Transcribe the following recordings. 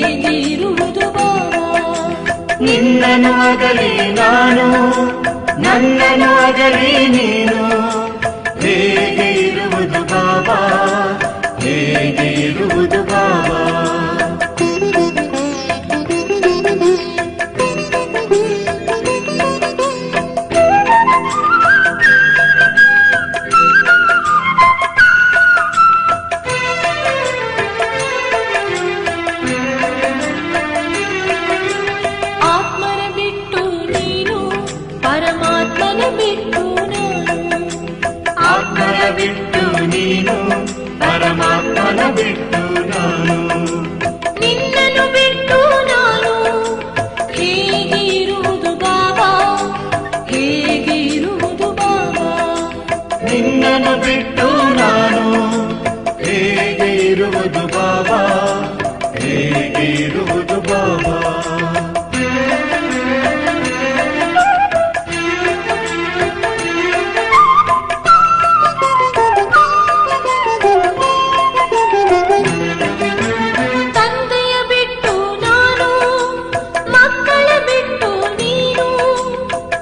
ಹೇಗಿರುವುದು ಬಾಬಾ. ನಿನ್ನನು ಅಗಲಿ ನಾನು, ನನ್ನನು ಅಗಲಿ ನೀನು, ಹೇಗೆ ಇರುವುದು ಬಾಬಾ, ಹೇಗೆ ಇರುವುದು ಬಾಬಾ. ಬಿಟ್ಟು ನೀನು, ಪರಮಾತ್ಮನ ಬಿಟ್ಟು ನಾನು, ನಿನ್ನನ್ನು ಬಿಟ್ಟು ನಾನು, ಹೇಗೆ ಇರುವುದು ಬಾಬಾ, ಹೇಗೆ ಇರುವುದು ಬಾಬಾ. ನಿನ್ನನ್ನು ಬಿಟ್ಟು ನಾನು, ಹೇಗೆ ಇರುವುದು ಬಾಬಾ, ಹೇಗೆ ಇರುವುದು ಬಾಬಾ.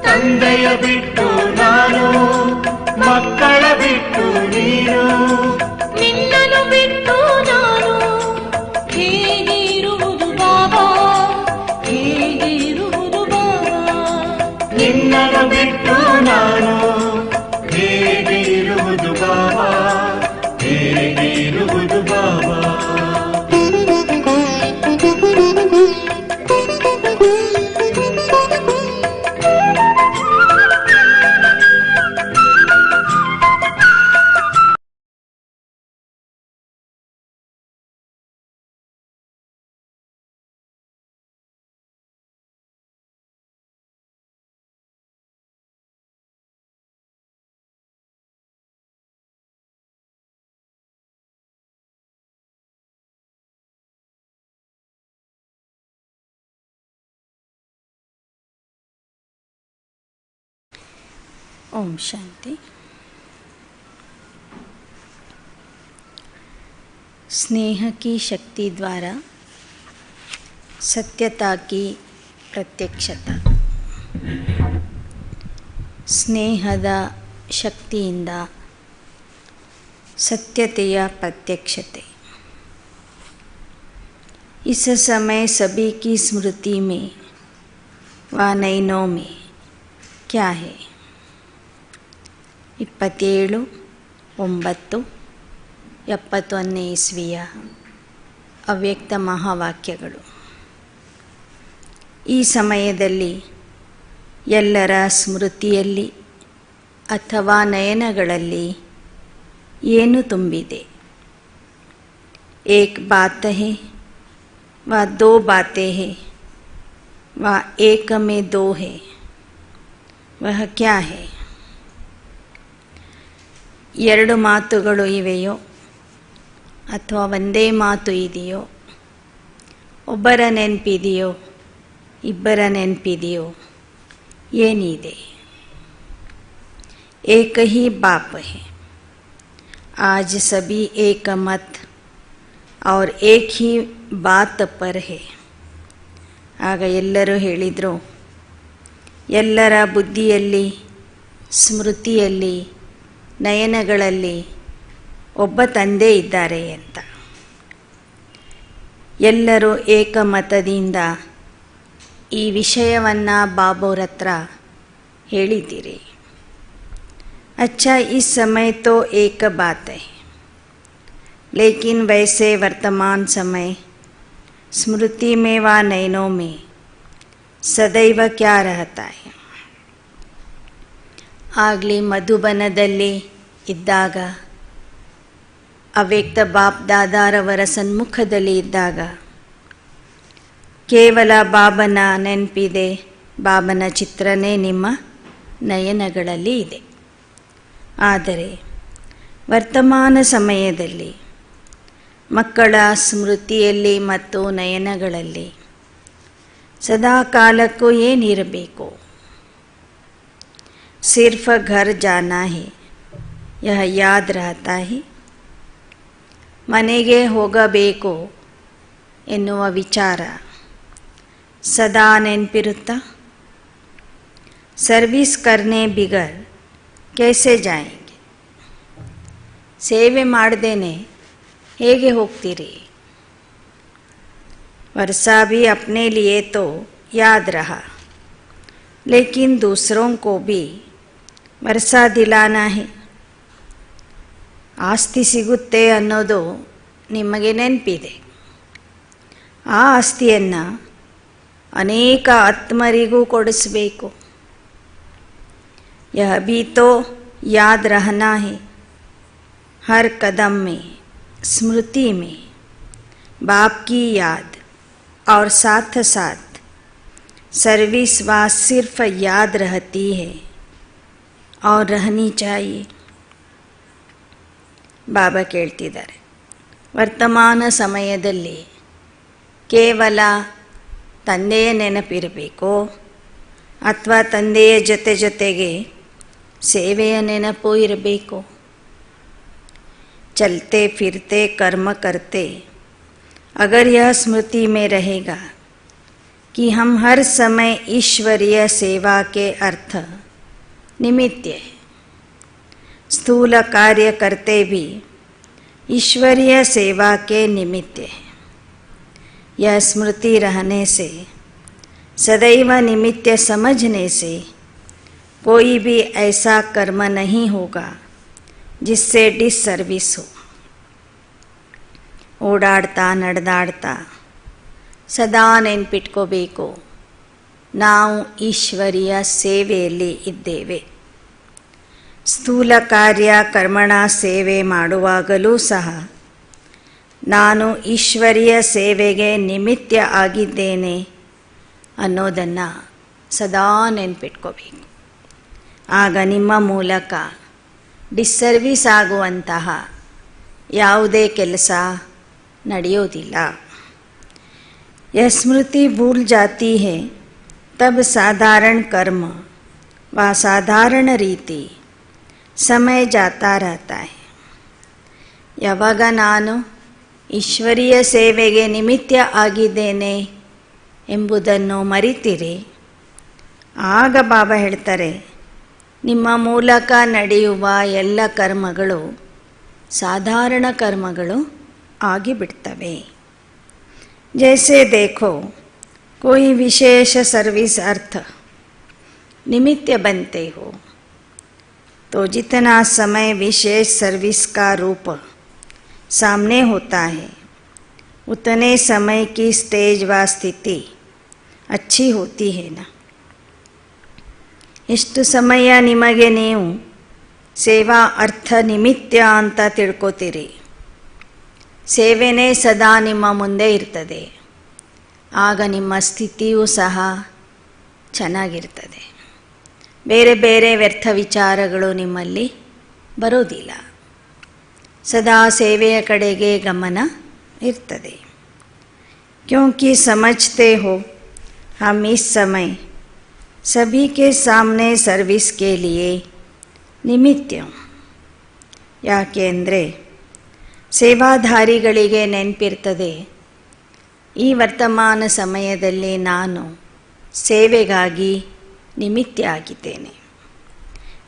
ತಂದೆಯ ಬಿಟ್ಟು ನಾನು, ಮಕ್ಕಳ ಬಿಟ್ಟು ನೀನು, ನಿನ್ನನ್ನು ಬಿಟ್ಟು ನಾನು, ಹೇಗೆ ಇರುವುದು ಬಾಬಾ, ಹೇಗೆ ಇರುವುದು ಬಾಬಾ. ನಿನ್ನನ್ನು ಬಿಟ್ಟು ನಾನು, ಹೇಗೆ ಇರುವುದು ಬಾಬಾ, ಹೇಗೆ ಇರುವುದು ಬಾಬಾ. ओम शांति। स्नेह की शक्ति द्वारा सत्यता की प्रत्यक्षता। ಸ್ನೇಹದ ಶಕ್ತಿಯಿಂದ ಸತ್ಯತೆಯ ಪ್ರತ್ಯಕ್ಷತೆ। इस समय सभी की स्मृति में व नयनों में क्या है? 27/9/71 ಇಸ್ವಿಯ ಅವ್ಯಕ್ತ ಮಹಾವಾಕ್ಯಗಳು. ಈ ಸಮಯದಲ್ಲಿ ಎಲ್ಲರ ಸ್ಮೃತಿಯಲ್ಲಿ ಅಥವಾ ನಯನಗಳಲ್ಲಿ ಏನು ತುಂಬಿದೆ? ಏಕ್ ಬಾತ್ ಹೈ व दो बातें हैं व एक में दो है, वह क्या है? ಎರಡು ಮಾತುಗಳು ಇವೆಯೋ ಅಥವಾ ಒಂದೇ ಮಾತು ಇದೆಯೋ? ಒಬ್ಬರ ನೆನಪಿದೆಯೋ ಇಬ್ಬರ ನೆನಪಿದೆಯೋ? ಏನಿದೆ? एक ही बाप है, आज सभी एक मत और एक ही ಬಾತ್ ಪರ್ ಹೇ. ಆಗ ಎಲ್ಲರೂ ಹೇಳಿದರು, ಎಲ್ಲರ ಬುದ್ಧಿಯಲ್ಲಿ, ಸ್ಮೃತಿಯಲ್ಲಿ, ನಯನಗಳಲ್ಲಿ ಒಬ್ಬ ತಂದೆ ಇದ್ದಾರೆ ಅಂತ. ಎಲ್ಲರೂ ಏಕಮತದಿಂದ ಈ ವಿಷಯವನ್ನು ಬಾಬೋರ ಹತ್ರ ಹೇಳಿದ್ದೀರಿ. अच्छा इस समय तो एक बात है, लेकिन वैसे वर्तमान समय स्मृति में व नयनों में सदैव क्या रहता है? ಆಗಲಿ ಮಧುಬನದಲ್ಲಿ ಇದ್ದಾಗ, ಅವ್ಯಕ್ತ ಬಾಪ್ ದಾದಾರವರ ಸನ್ಮುಖದಲ್ಲಿ ಇದ್ದಾಗ ಕೇವಲ ಬಾಬನ ನೆನಪಿದೆ, ಬಾಬನ ಚಿತ್ರನೇ ನಿಮ್ಮ ನಯನಗಳಲ್ಲಿ ಇದೆ. ಆದರೆ ವರ್ತಮಾನ ಸಮಯದಲ್ಲಿ ಮಕ್ಕಳ ಸ್ಮೃತಿಯಲ್ಲಿ ಮತ್ತು ನಯನಗಳಲ್ಲಿ ಸದಾ ಕಾಲಕ್ಕೂ ಏನಿರಬೇಕು? ಸಿರ್ಫ್ ಘರ್ ಜಾನಾ ಹೈ, ಯಹ ಯಾದ್ ರಹತಾ ಹೈ. ಮನೆಗೆ ಹೋಗಬೇಕು ಎನ್ನುವ ವಿಚಾರ ಸದಾ ನೆನಪಿರುತ್ತಾ? ಸರ್ವಿಸ್ ಕರ್ನೆ ಬಿಗರ್ कैसे जाएंगे? ಸೇವೆ ಮಾಡದೇನೆ ಹೇಗೆ ಹೋಗ್ತೀರಿ? वर्षा भी अपने लिए तो याद रहा, लेकिन दूसरों को भी वर्षा दिलाना है. ಆಸ್ತಿ ಸಿಗುತ್ತೆ ಅನ್ನೋದು ನಿಮಗೆ ನೆನಪಿದೆ. ಆ ಆಸ್ತಿಯನ್ನು ಅನೇಕ ಆತ್ಮರಿಗೂ ಕೊಡಿಸಬೇಕು. यह भी तो याद रहना है, हर कदम में स्मृति में बाप की याद और साथ साथ सर्विस व सिर्फ याद रहती है और रहनी चाहिए. ಬಾಬಾ ಕೇಳ್ತಿದ್ದಾರೆ, ವರ್ತಮಾನ ಸಮಯದಲ್ಲಿ ಕೇವಲ ತಂದೆಯ ನೆನಪಿರಬೇಕೋ ಅಥವಾ ತಂದೆಯ ಜೊತೆಗೆ ಸೇವೆಯ ನೆನಪು ಇರಬೇಕು? चलते फिरते कर्म करते अगर यह स्मृति में रहेगा कि हम हर समय ईश्वरीय सेवा के अर्थ निमित्त है, स्थूल कार्य करते भी ईश्वरीय सेवा के निमित्त है, यह स्मृति रहने से, सदैव निमित्त समझने से कोई भी ऐसा कर्म नहीं होगा जिससे डिसर्विस हो. ಓಡಾಡ್ತಾ ನಡೆದಾಡ್ತಾ ಸದಾ ನೆನ್ಪಿಟ್ಕೋಬೇಕು, ನಾವು ಈಶ್ವರಿಯ ಸೇವೆಯಲ್ಲಿ ಇದ್ದೇವೆ. ಸ್ಥೂಲ ಕಾರ್ಯ ಕರ್ಮಣ ಸೇವೆ ಮಾಡುವಾಗಲೂ ಸಹ ನಾನು ಈಶ್ವರಿಯ ಸೇವೆಗೆ ನಿಮಿತ್ತ ಆಗಿದ್ದೇನೆ ಅನ್ನೋದನ್ನು ಸದಾ ನೆನ್ಪಿಟ್ಕೋಬೇಕು. ಆಗ ನಿಮ್ಮ ಮೂಲಕ ಡಿಸ್ಸರ್ವಿಸ್ ಆಗುವಂತಹ ಯಾವುದೇ ಕೆಲಸ ನಡೆಯೋದಿಲ್ಲ. यह स्मृति भूल जाती है तब साधारण कर्म व साधारण ರೀತಿ समय जाता रहता है. ಯಾವಾಗ ನಾನು ಈಶ್ವರೀಯ ಸೇವೆಗೆ ನಿಮಿತ್ತ ಆಗಿದ್ದೇನೆ ಎಂಬುದನ್ನು ಮರಿತೀರಿ, ಆಗ ಬಾಬಾ ಹೇಳ್ತಾರೆ, ನಿಮ್ಮ ಮೂಲಕ ನಡೆಯುವ ಎಲ್ಲ ಕರ್ಮಗಳು ಸಾಧಾರಣ ಕರ್ಮಗಳು ಆಗಿಬಿಡ್ತವೆ. जैसे देखो कोई विशेष सर्विस अर्थ निमित्त बनते हो तो जितना समय विशेष सर्विस का रूप सामने होता है उतने समय की स्टेज व स्थिति अच्छी होती है ना. ಎಷ್ಟು ಸಮಯ ನಿಮಗೆ ನೀವು ಸೇವಾ ಅರ್ಥ ನಿಮಿತ್ತ ಅಂತ ತಿಳ್ಕೊತೀರಿ, ಸೇವೆನೇ ಸದಾ ನಿಮ್ಮ ಮುಂದೆ ಇರ್ತದೆ, ಆಗ ನಿಮ್ಮ ಸ್ಥಿತಿಯೂ ಸಹ ಚೆನ್ನಾಗಿರ್ತದೆ. ಬೇರೆ ಬೇರೆ ವ್ಯರ್ಥ ವಿಚಾರಗಳು ನಿಮ್ಮಲ್ಲಿ ಬರೋದಿಲ್ಲ. ಸದಾ ಸೇವೆಯ ಕಡೆಗೆ ಗಮನ ಇರ್ತದೆ. ಕ್ಯೋಂಕಿ ಸಮಜ್ತೆ ಹೋ ಹಮ್ ಇಸ್ ಸಮಯ सभी के सामने सर्विस के लिए निमित्त. ಯಾಕೆ ಅಂದರೆ ಸೇವಾಧಾರಿಗಳಿಗೆ ನೆನಪಿರ್ತದೆ, ಈ ವರ್ತಮಾನ ಸಮಯದಲ್ಲಿ ನಾನು ಸೇವೆಗಾಗಿ ನಿಮಿತ್ತ ಆಗಿದ್ದೇನೆ.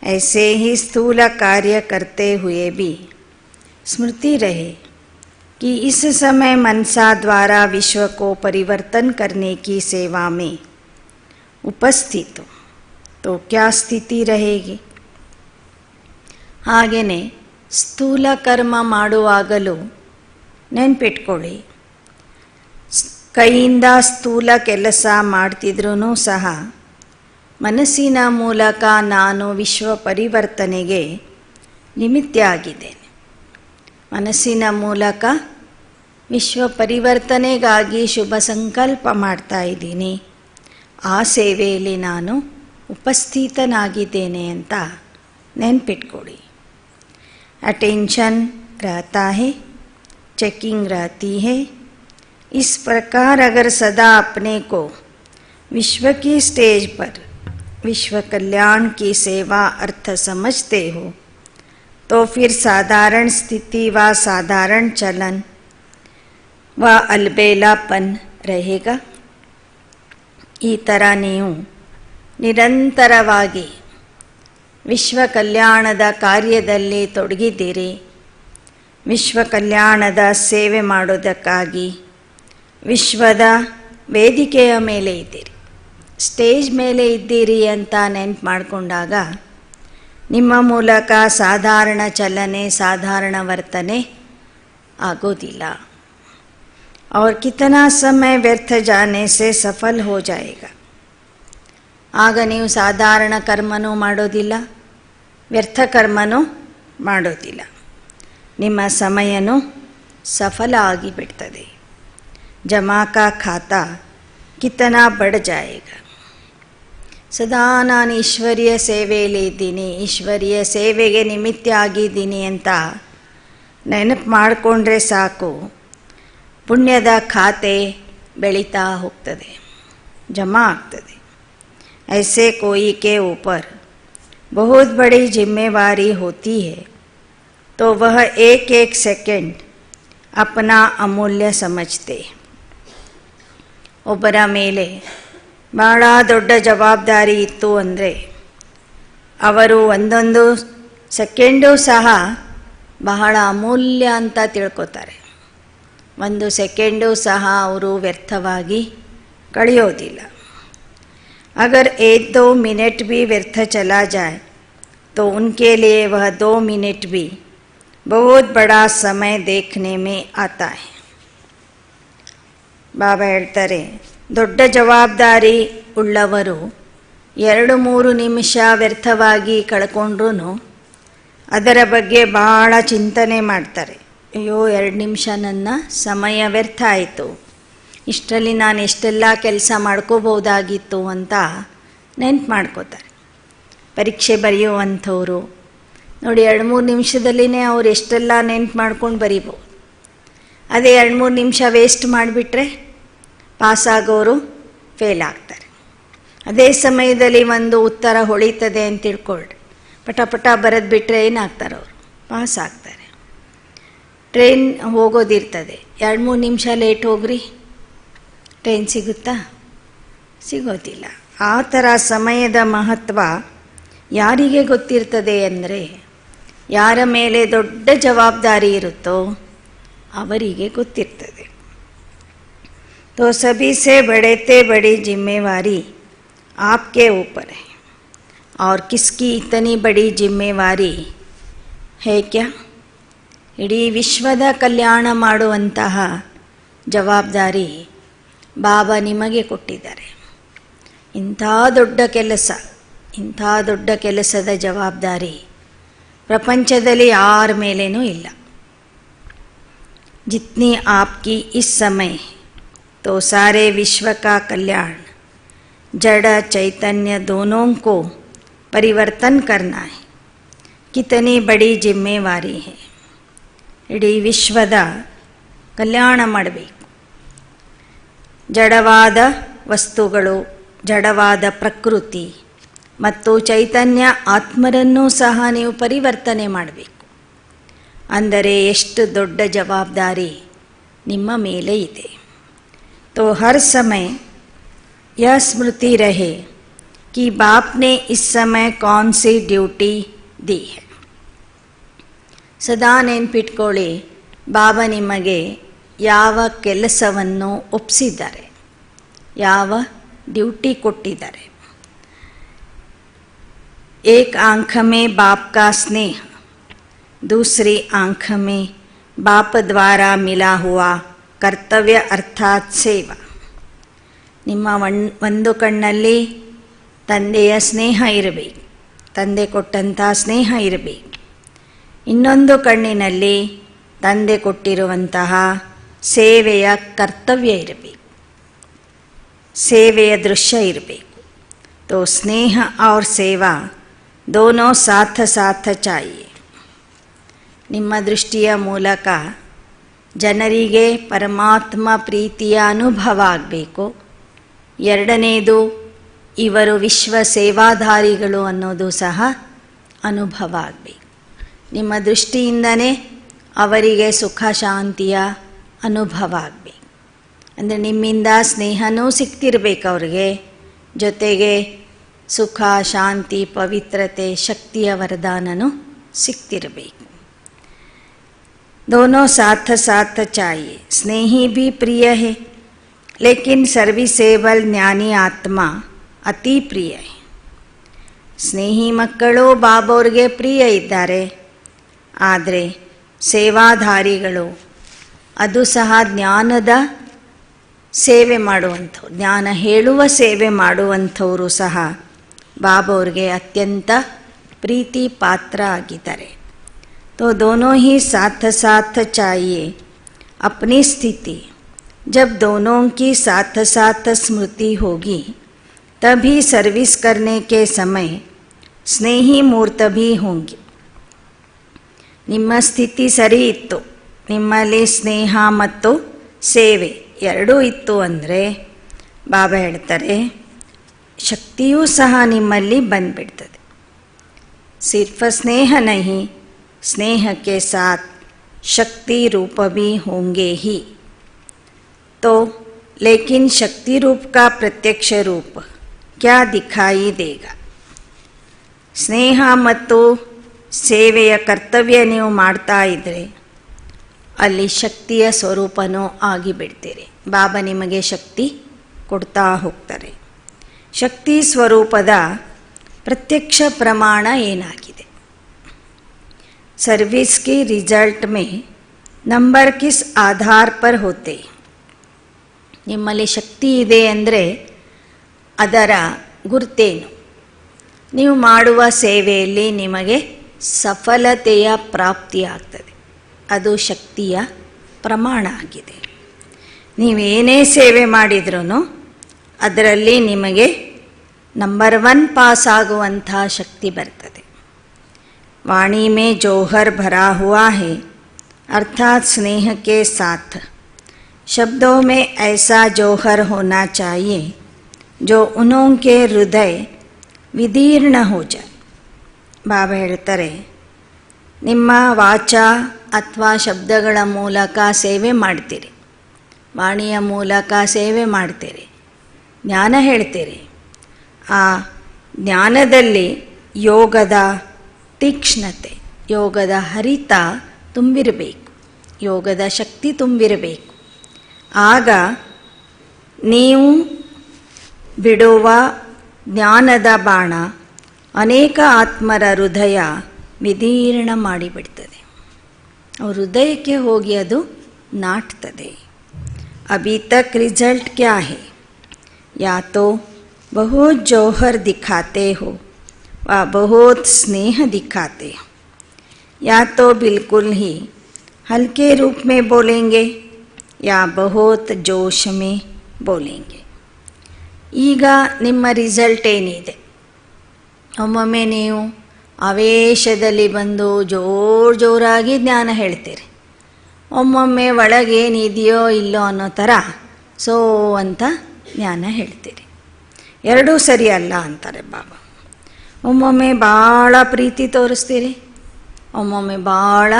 ऐसे ही स्थूल कार्य करते हुए भी स्मृति रहे कि इस समय मनसा द्वारा विश्व को परिवर्तन करने की सेवा में ಉಪಸ್ಥಿತ तो क्या ಸ್ಥಿತಿ रहेगी. ಹಾಗೆಯೇ ಸ್ಥೂಲ ಕರ್ಮ ಮಾಡುವಾಗಲೂ ನೆನ್ಪಿಟ್ಕೊಳ್ಳಿ, ಕೈಯಿಂದ ಸ್ಥೂಲ ಕೆಲಸ ಮಾಡ್ತಿದ್ರೂ ಸಹ ಮನಸ್ಸಿನ ಮೂಲಕ ನಾನು ವಿಶ್ವ ಪರಿವರ್ತನೆಗೆ ನಿಮಿತ್ತ ಆಗಿದ್ದೇನೆ. ಮನಸ್ಸಿನ ಮೂಲಕ ವಿಶ್ವ ಪರಿವರ್ತನೆಗಾಗಿ ಶುಭ ಸಂಕಲ್ಪ ಮಾಡ್ತಾ ಇದ್ದೀನಿ, ಆ ಸೇವೆಯಲ್ಲಿ ನಾನು ಉಪಸ್ಥಿತನಾಗಿದ್ದೇನೆ ಅಂತ ನೆನ್ಪಿಟ್ಕೊಳ್ಳಿ. अटेंशन रहता है, चेकिंग रहती है. इस प्रकार अगर सदा अपने को विश्व की स्टेज पर विश्व कल्याण की सेवा अर्थ समझते हो तो फिर साधारण स्थिति व साधारण चलन व अलबेलापन रहेगा. ಈ ಥರ ನೀವು ನಿರಂತರವಾಗಿ ವಿಶ್ವ ಕಲ್ಯಾಣದ ಕಾರ್ಯದಲ್ಲಿ ತೊಡಗಿದ್ದೀರಿ. ವಿಶ್ವ ಕಲ್ಯಾಣದ ಸೇವೆ ಮಾಡೋದಕ್ಕಾಗಿ ವಿಶ್ವದ ವೇದಿಕೆಯ ಮೇಲೆ ಇದ್ದೀರಿ, ಸ್ಟೇಜ್ ಮೇಲೆ ಇದ್ದೀರಿ ಅಂತ ನೆನ್ಪು ಮಾಡಿಕೊಂಡಾಗ ನಿಮ್ಮ ಮೂಲಕ ಸಾಧಾರಣ ಚಲನೆ, ಸಾಧಾರಣ ವರ್ತನೆ ಆಗೋದಿಲ್ಲ. और कितना समय व्यर्थ जाने से सफल हो जाएगा. ಆಗ ನೀವು ಸಾಧಾರಣ ಕರ್ಮನೂ ಮಾಡೋದಿಲ್ಲ, ವ್ಯರ್ಥ ಕರ್ಮನೂ ಮಾಡೋದಿಲ್ಲ. ನಿಮ್ಮ ಸಮಯನೂ ಸಫಲ ಆಗಿಬಿಡ್ತದೆ. ಜಮಾ ಕಾ ಖಾತಾ ಕಿತನಾ ಬಡ್ ಜಾಯೇಗಾ. ಸದಾ ನಾನು ಈಶ್ವರೀಯ ಸೇವೆಯಲ್ಲಿ ಇದ್ದೀನಿ, ಈಶ್ವರೀಯ ಸೇವೆಗೆ ನಿಮಿತ್ತ ಆಗಿದ್ದೀನಿ ಅಂತ ನೆನಪು ಮಾಡಿಕೊಂಡ್ರೆ ಸಾಕು, ಪುಣ್ಯದ ಖಾತೆ ಬೆಳೀತಾ ಹೋಗ್ತದೆ, ಜಮಾ ಆಗ್ತದೆ. ऐसे कोई के ऊपर बहुत बड़ी जिम्मेवारी होती है तो वह एक एक सेकंड अपना अमूल्य समझते. ಒಬ್ಬರ ಮೇಲೆ ಬಹಳ ದೊಡ್ಡ ಜವಾಬ್ದಾರಿ ಇತ್ತು ಅಂದರೆ ಅವರು ಒಂದೊಂದು ಸೆಕೆಂಡು ಸಹ ಬಹಳ ಅಮೂಲ್ಯ ಅಂತ ತಿಳ್ಕೊತಾರೆ. ಒಂದು ಸೆಕೆಂಡು ಸಹ ಅವರು ವ್ಯರ್ಥವಾಗಿ ಕಳೆಯೋದಿಲ್ಲ. अगर 1-2 मिनट भी व्यर्थ चला जाए तो उनके लिए वह 2 मिनट भी बहुत बड़ा समय देखने में आता है. ಬಾಬಾ ಹೇಳ್ತಾರೆ, ದೊಡ್ಡ ಜವಾಬ್ದಾರಿ ಉಳ್ಳವರು 2-3 ನಿಮಿಷ ವ್ಯರ್ಥವಾಗಿ ಕಳ್ಕೊಂಡ್ರೂ ಅದರ ಬಗ್ಗೆ ಭಾಳ ಚಿಂತನೆ ಮಾಡ್ತಾರೆ. ಅಯ್ಯೋ, 2 ನಿಮಿಷ ನನ್ನ ಸಮಯ ವ್ಯರ್ಥ ಆಯಿತು, ಇಷ್ಟರಲ್ಲಿ ನಾನು ಎಷ್ಟೆಲ್ಲ ಕೆಲಸ ಮಾಡ್ಕೋಬೋದಾಗಿತ್ತು ಅಂತ ನೆನ್ಪು ಮಾಡ್ಕೋತಾರೆ. ಪರೀಕ್ಷೆ ಬರೆಯುವಂಥವ್ರು ನೋಡಿ, 2-3 ನಿಮಿಷದಲ್ಲಿನೇ ಅವ್ರು ಎಷ್ಟೆಲ್ಲ ನೆನ್ಪು ಮಾಡ್ಕೊಂಡು ಬರೀಬೋದು. ಅದೇ 2-3 ನಿಮಿಷ ವೇಸ್ಟ್ ಮಾಡಿಬಿಟ್ರೆ ಪಾಸಾಗೋರು ಫೇಲ್ ಆಗ್ತಾರೆ. ಅದೇ ಸಮಯದಲ್ಲಿ ಒಂದು ಉತ್ತರ ಹೊಳಿತದೆ ಅಂತ ತಿಳ್ಕೊಳ್ರಿ, ಪಟ ಪಟ ಬರೆದು ಬಿಟ್ಟರೆ ಏನಾಗ್ತಾರೆ, ಅವರು ಪಾಸ್ ಆಗ್ತಾರೆ. ಟ್ರೈನ್ ಹೋಗೋದಿರ್ತದೆ, 2-3 ನಿಮಿಷ ಲೇಟ್ ಹೋಗ್ರಿ, ಟ್ರೈನ್ ಸಿಗುತ್ತಾ? ಸಿಗೋದಿಲ್ಲ. ಆ ಥರ ಸಮಯದ ಮಹತ್ವ ಯಾರಿಗೆ ಗೊತ್ತಿರ್ತದೆ ಅಂದರೆ, ಯಾರ ಮೇಲೆ ದೊಡ್ಡ ಜವಾಬ್ದಾರಿ ಇರುತ್ತೋ ಅವರಿಗೆ ಗೊತ್ತಿರ್ತದೆ. तो सभी से बड़े बड़ी जिम्मेवारी आपके ऊपर है. और किसकी इतनी बड़ी जिम्मेवारी है क्या? ಇಡೀ ವಿಶ್ವದ ಕಲ್ಯಾಣ ಮಾಡುವಂತಹ ಜವಾಬ್ದಾರಿ ಬಾಬಾ ನಿಮಗೆ ಕೊಟ್ಟಿದ್ದಾರೆ. ಇಂಥ ದೊಡ್ಡ ಕೆಲಸ, ಇಂಥ ದೊಡ್ಡ ಕೆಲಸದ ಜವಾಬ್ದಾರಿ ಪ್ರಪಂಚದಲ್ಲಿ ಯಾರ ಮೇಲೇನೂ ಇಲ್ಲ. जितनी आपकी इस समय तो सारे विश्व का कल्याण जड़ चैतन्य दोनों को परिवर्तन करना है. कितनी बड़ी जिम्मेवारी है. ಇಡೀ ವಿಶ್ವದ ಕಲ್ಯಾಣ ಮಾಡಬೇಕು. ಜಡವಾದ ವಸ್ತುಗಳು, ಜಡವಾದ ಪ್ರಕೃತಿ ಮತ್ತು ಚೈತನ್ಯ ಆತ್ಮರನ್ನೂ ಸಹ ನೀವು ಪರಿವರ್ತನೆ ಮಾಡಬೇಕು. ಅಂದರೆ ಎಷ್ಟು ದೊಡ್ಡ ಜವಾಬ್ದಾರಿ ನಿಮ್ಮ ಮೇಲೆ ಇದೆ. तो हर समय यह स्मृति रहे कि बाप ने इस समय कौन सी ड्यूटी दी है. ಸದಾ ನೆನ್ಪಿಟ್ಕೊಳ್ಳಿ, ಬಾಬಾ ನಿಮಗೆ ಯಾವ ಕೆಲಸವನ್ನು ಒಪ್ಪಿಸಿದ್ದಾರೆ, ಯಾವ ಡ್ಯೂಟಿ ಕೊಟ್ಟಿದ್ದಾರೆ. एक आँख में बाप का स्नेह, दूसरी आँख में बाप द्वारा मिला हुआ ಕರ್ತವ್ಯ ಅರ್ಥಾತ್ ಸೇವಾ. ನಿಮ್ಮ ಒಂದು ಕಣ್ಣಲ್ಲಿ ತಂದೆಯ ಸ್ನೇಹ ಇರಬೇಕು, ತಂದೆ ಕೊಟ್ಟಂಥ ಸ್ನೇಹ ಇರಬೇಕು. ಇನ್ನೊಂದು ಕಣ್ಣಿನಲ್ಲಿ ತಂದೆ ಕೊಟ್ಟಿರುವಂತಹ ಸೇವೆಯ ಕರ್ತವ್ಯ ಇರಬೇಕು, ಸೇವೆಯ ದೃಶ್ಯ ಇರಬೇಕು. तो स्नेह और सेवा दोनों साथ साथ चाहिए. ನಿಮ್ಮ ದೃಷ್ಟಿಯ ಮೂಲಕ ಜನರಿಗೆ ಪರಮಾತ್ಮ ಪ್ರೀತಿಯ ಅನುಭವ ಆಗಬೇಕು. ಎರಡನೇದು, ಇವರು ವಿಶ್ವ ಸೇವಾಧಾರಿಗಳು ಅನ್ನೋದು ಸಹ ಅನುಭವ ಆಗಬೇಕು. ನಿಮ್ಮ ದೃಷ್ಟಿಯಿಂದನೇ ಅವರಿಗೆ ಸುಖ ಶಾಂತಿಯ ಅನುಭವ ಆಗಬೇಕು. ಅಂದರೆ ನಿಮ್ಮಿಂದ ಸ್ನೇಹನೂ ಸಿಗ್ತಿರ್ಬೇಕು ಅವ್ರಿಗೆ, ಜೊತೆಗೆ ಸುಖ, ಶಾಂತಿ, ಪವಿತ್ರತೆ, ಶಕ್ತಿಯ ವರದಾನನೂ ಸಿಗ್ತಿರಬೇಕು. दोनों साथ साथ चाहिए. स्नेही भी प्रिय है, लेकिन सर्विसेबल ज्ञानी आत्मा ಅತಿ ಪ್ರಿಯ. ಸ್ನೇಹಿ ಮಕ್ಕಳು ಬಾಬವ್ರಿಗೆ ಪ್ರಿಯ ಇದ್ದಾರೆ, ಆದರೆ ಸೇವಾಧಾರಿಗಳು ಅದು ಸಹ ಜ್ಞಾನದ ಸೇವೆ ಮಾಡುವಂಥವ್ರು, ಜ್ಞಾನ ಹೇಳುವ ಸೇವೆ ಮಾಡುವಂಥವರು ಸಹ ಬಾಬವ್ರಿಗೆ ಅತ್ಯಂತ ಪ್ರೀತಿ ಪಾತ್ರ ಆಗಿದ್ದಾರೆ. तो दोनों ही साथ साथ चाहिए. अपनी स्थिति जब दोनों की साथ साथ स्मृति होगी, तभी सर्विस करने के समय स्नेही मूर्त भी होंगे. ನಿಮ್ಮ ಸ್ಥಿತಿ ಸರಿ ಇತ್ತು, ನಿಮ್ಮಲ್ಲಿ ಸ್ನೇಹ ಮತ್ತು ಸೇವೆ ಎರಡೂ ಇತ್ತು ಅಂದರೆ ಬಾಬಾ ಹೇಳ್ತಾರೆ ಶಕ್ತಿಯೂ ಸಹ ನಿಮ್ಮಲ್ಲಿ ಬಂದ್ಬಿಡ್ತದೆ. ಸಿರ್ಫ ಸ್ನೇಹ ನಹಿ, स्नेह के साथ शक्ति रूप भी होंगे ही. तो लेकिन शक्ति रूप का प्रत्यक्ष रूप क्या दिखाई देगा? ಸ್ನೇಹ ಮತ್ತು ಸೇವೆಯ ಕರ್ತವ್ಯ ನೀವು ಮಾಡ್ತಾ ಇದ್ದರೆ ಅಲ್ಲಿ ಶಕ್ತಿಯ ಸ್ವರೂಪನೂ ಆಗಿಬಿಡ್ತೀರಿ. ಬಾಬಾ ನಿಮಗೆ ಶಕ್ತಿ ಕೊಡ್ತಾ ಹೋಗ್ತಾರೆ. ಶಕ್ತಿ ಸ್ವರೂಪದ ಪ್ರತ್ಯಕ್ಷ ಪ್ರಮಾಣ ಏನಾಗಿದೆ? सर्विस के रिजल्ट में नंबर किस आधार पर होते? ನಿಮ್ಮಲ್ಲಿ ಶಕ್ತಿ ಇದೆ ಅಂದರೆ ಅದರ ಗುರುತೇನು? ನೀವು ಮಾಡುವ ಸೇವೆಯಲ್ಲಿ ನಿಮಗೆ ಸಫಲತೆಯ ಪ್ರಾಪ್ತಿಯಾಗ್ತದೆ, ಅದು ಶಕ್ತಿಯ ಪ್ರಮಾಣ ಆಗಿದೆ. ನೀವೇನೇ ಸೇವೆ ಮಾಡಿದ್ರೂ ಅದರಲ್ಲಿ ನಿಮಗೆ ನಂಬರ್ 1 ಪಾಸ್ ಆಗುವಂಥ ಶಕ್ತಿ ಬರ್ತದೆ. वाणी में जौहर भरा हुआ है, अर्थात स्नेह के साथ. शब्दों में ऐसा जौहर होना चाहिए जो उनके हृदय विदीर्ण हो जाए. ಬಾಬಾ ಹೇಳ್ತಾರೆ ನಿಮ್ಮ ವಾಚ ಅಥವಾ ಶಬ್ದಗಳ ಮೂಲಕ ಸೇವೆ ಮಾಡ್ತೀರಿ, ವಾಣಿಯ ಮೂಲಕ ಸೇವೆ ಮಾಡ್ತೀರಿ, ಜ್ಞಾನ ಹೇಳ್ತೀರಿ. ಆ ಜ್ಞಾನದಲ್ಲಿ ಯೋಗದ ತೀಕ್ಷ್ಣತೆ, ಯೋಗದ ಹರಿತ ತುಂಬಿರಬೇಕು, ಯೋಗದ ಶಕ್ತಿ ತುಂಬಿರಬೇಕು. ಆಗ ನೀವು ಬಿಡುವ ಜ್ಞಾನದ ಬಾಣ ಅನೇಕ ಆತ್ಮರ ಹೃದಯ ವಿದೀರ್ಣ ಮಾಡಿಬಿಡ್ತದೆ, ಅವ್ರ ಹೃದಯಕ್ಕೆ ಹೋಗಿ ಅದು ನಾಟ್ತದೆ. ಅಭಿ ತಕ್ ರಿಸಲ್ಟ್ ಕ್ಯಾ ಹೈ? ಯಾ ತೋ ಬಹುತ್ ಜೌಹರ್ ದಿಖಾತೆ ಹೋ व बहुत स्नेह दिखाते, या तो बिल्कुल ही हल्के रूप में बोलेंगे या बहुत जोश में बोलेंगे. ಈಗ ನಿಮ್ಮ ರಿಸಲ್ಟ್ ಏನಿದೆ? ಒಮ್ಮೊಮ್ಮೆ ನೀವು ಆವೇಶದಲ್ಲಿ ಬಂದು ಜೋರಾಗಿ ಜ್ಞಾನ ಹೇಳ್ತೀರಿ, ಒಮ್ಮೊಮ್ಮೆ ಒಳಗೇನಿದೆಯೋ ಇಲ್ಲೋ ಅನ್ನೋ ಥರ ಸೋ ಅಂತ ಜ್ಞಾನ ಹೇಳ್ತೀರಿ. ಎರಡೂ ಸರಿ ಅಲ್ಲ ಅಂತಾರೆ ಬಾಬಾ. ಒಮ್ಮೊಮ್ಮೆ ಭಾಳ ಪ್ರೀತಿ ತೋರಿಸ್ತೀರಿ, ಒಮ್ಮೊಮ್ಮೆ ಭಾಳ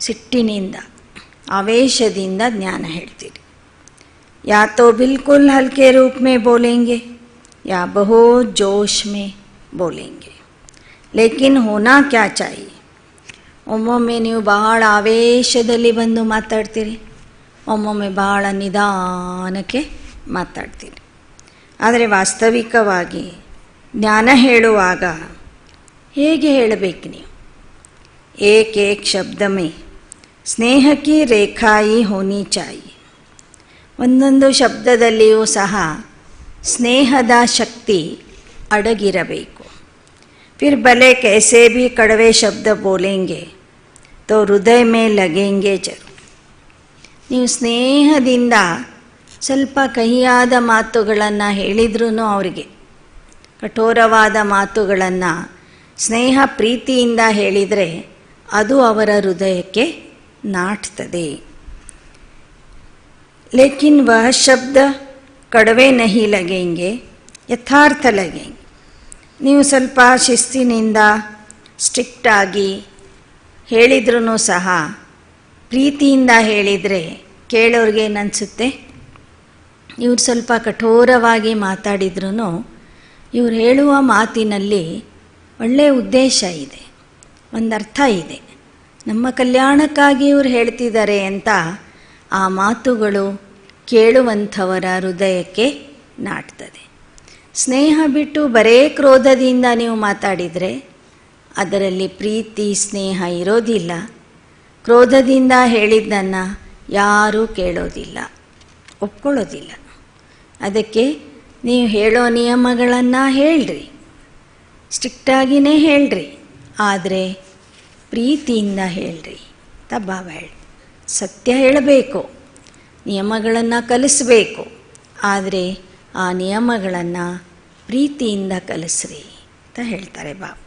ಸಿಟ್ಟಿನಿಂದ ಆವೇಶದಿಂದ ಜ್ಞಾನ ಹೇಳ್ತೀರಿ. ಯಾ ತೋ ಬಿಲ್ಕುಲ್ ಹಲ್ಕೆ ರೂಪ್ ಮೇ ಬೋಲೆಂಗೆ ಯಾ ಬಹುತ್ ಜೋಶ್ ಮೇ ಬೋಲೆಂಗೆ. ಲೇಕಿನ್ ಹೋನಾ ಕ್ಯಾ ಚಾಹಿಯೆ? ಒಮ್ಮೊಮ್ಮೆ ನೀವು ಬಹಳ ಆವೇಶದಲ್ಲಿ ಬಂದು ಮಾತಾಡ್ತೀರಿ, ಒಮ್ಮೊಮ್ಮೆ ಬಹಳ ನಿಧಾನಕ್ಕೆ ಮಾತಾಡ್ತೀರಿ. ಆದರೆ ವಾಸ್ತವಿಕವಾಗಿ ಜ್ಞಾನ ಹೇಳುವಾಗ ಹೇಗೆ ಹೇಳಬೇಕು ನೀವು? ಏಕ್ ಏಕ್ ಶಬ್ದ ಮೇ ಸ್ನೇಹ ಕಿ ರೇಖಾಯಿ ಹೋನಿ ಚಾಹಿಯೆ. ಒಂದೊಂದು ಶಬ್ದದಲ್ಲಿಯೂ ಸಹ ಸ್ನೇಹದ ಶಕ್ತಿ ಅಡಗಿರಬೇಕು. ಫಿರ್ ಭಲೆ ಕೈಸೆ ಭಿ ಕಡವೆ ಶಬ್ದ ಬೋಲೆಂಗೆ ತೋ ಹೃದಯ ಮೇ ಲಗೆಂಗೆ ಜರೂರ್. ನೀವು ಸ್ನೇಹದಿಂದ ಸ್ವಲ್ಪ ಕಹಿಯಾದ ಮಾತುಗಳನ್ನು ಹೇಳಿದ್ರೂ ಅವರಿಗೆ, ಕಠೋರವಾದ ಮಾತುಗಳನ್ನು ಸ್ನೇಹ ಪ್ರೀತಿಯಿಂದ ಹೇಳಿದರೆ ಅದು ಅವರ ಹೃದಯಕ್ಕೆ ನಾಟ್ತದೆ. ಲೇಕಿನ್ ವಹ ಶಬ್ದ ಕಡವೆ ನಹಿ ಲಗೆಂಗೆ, ಯಥಾರ್ಥ ಲಗೆಂಗೆ. ನೀವು ಸ್ವಲ್ಪ ಶಿಸ್ತಿನಿಂದ ಸ್ಟ್ರಿಕ್ಟಾಗಿ ಹೇಳಿದ್ರೂ ಸಹ ಪ್ರೀತಿಯಿಂದ ಹೇಳಿದರೆ ಕೇಳೋರಿಗೆ ಏನನ್ಸುತ್ತೆ, ಇವ್ರು ಸ್ವಲ್ಪ ಕಠೋರವಾಗಿ ಮಾತಾಡಿದ್ರೂ ಇವ್ರು ಹೇಳುವ ಮಾತಿನಲ್ಲಿ ಒಳ್ಳೆಯ ಉದ್ದೇಶ ಇದೆ, ಒಂದು ಅರ್ಥ ಇದೆ, ನಮ್ಮ ಕಲ್ಯಾಣಕ್ಕಾಗಿ ಇವ್ರು ಹೇಳ್ತಿದ್ದಾರೆ ಅಂತ ಆ ಮಾತುಗಳು ಕೇಳುವಂಥವರ ಹೃದಯಕ್ಕೆ ನಾಟ್ತದೆ. ಸ್ನೇಹ ಬಿಟ್ಟು ಬರೇ ಕ್ರೋಧದಿಂದ ನೀವು ಮಾತಾಡಿದರೆ ಅದರಲ್ಲಿ ಪ್ರೀತಿ ಸ್ನೇಹ ಇರೋದಿಲ್ಲ. ಕ್ರೋಧದಿಂದ ಹೇಳಿದ್ದನ್ನು ಯಾರೂ ಕೇಳೋದಿಲ್ಲ, ಒಪ್ಕೊಳ್ಳೋದಿಲ್ಲ. ಅದಕ್ಕೆ ನೀವು ಹೇಳೋ ನಿಯಮಗಳನ್ನು ಹೇಳ್ರಿ, ಸ್ಟ್ರಿಕ್ಟಾಗಿಯೇ ಹೇಳ್ರಿ, ಆದರೆ ಪ್ರೀತಿಯಿಂದ ಹೇಳ್ರಿ ಅಂತ ಭಾವ ಹೇಳಿ. ಸತ್ಯ ಹೇಳಬೇಕು, ನಿಯಮಗಳನ್ನು ಕಲಿಸಬೇಕು, ಆದರೆ ಆ ನಿಯಮಗಳನ್ನು ಪ್ರೀತಿಯಿಂದ ಕಲಿಸ್ರಿ ಅಂತ ಹೇಳ್ತಾರೆ ಬಾಬಾ.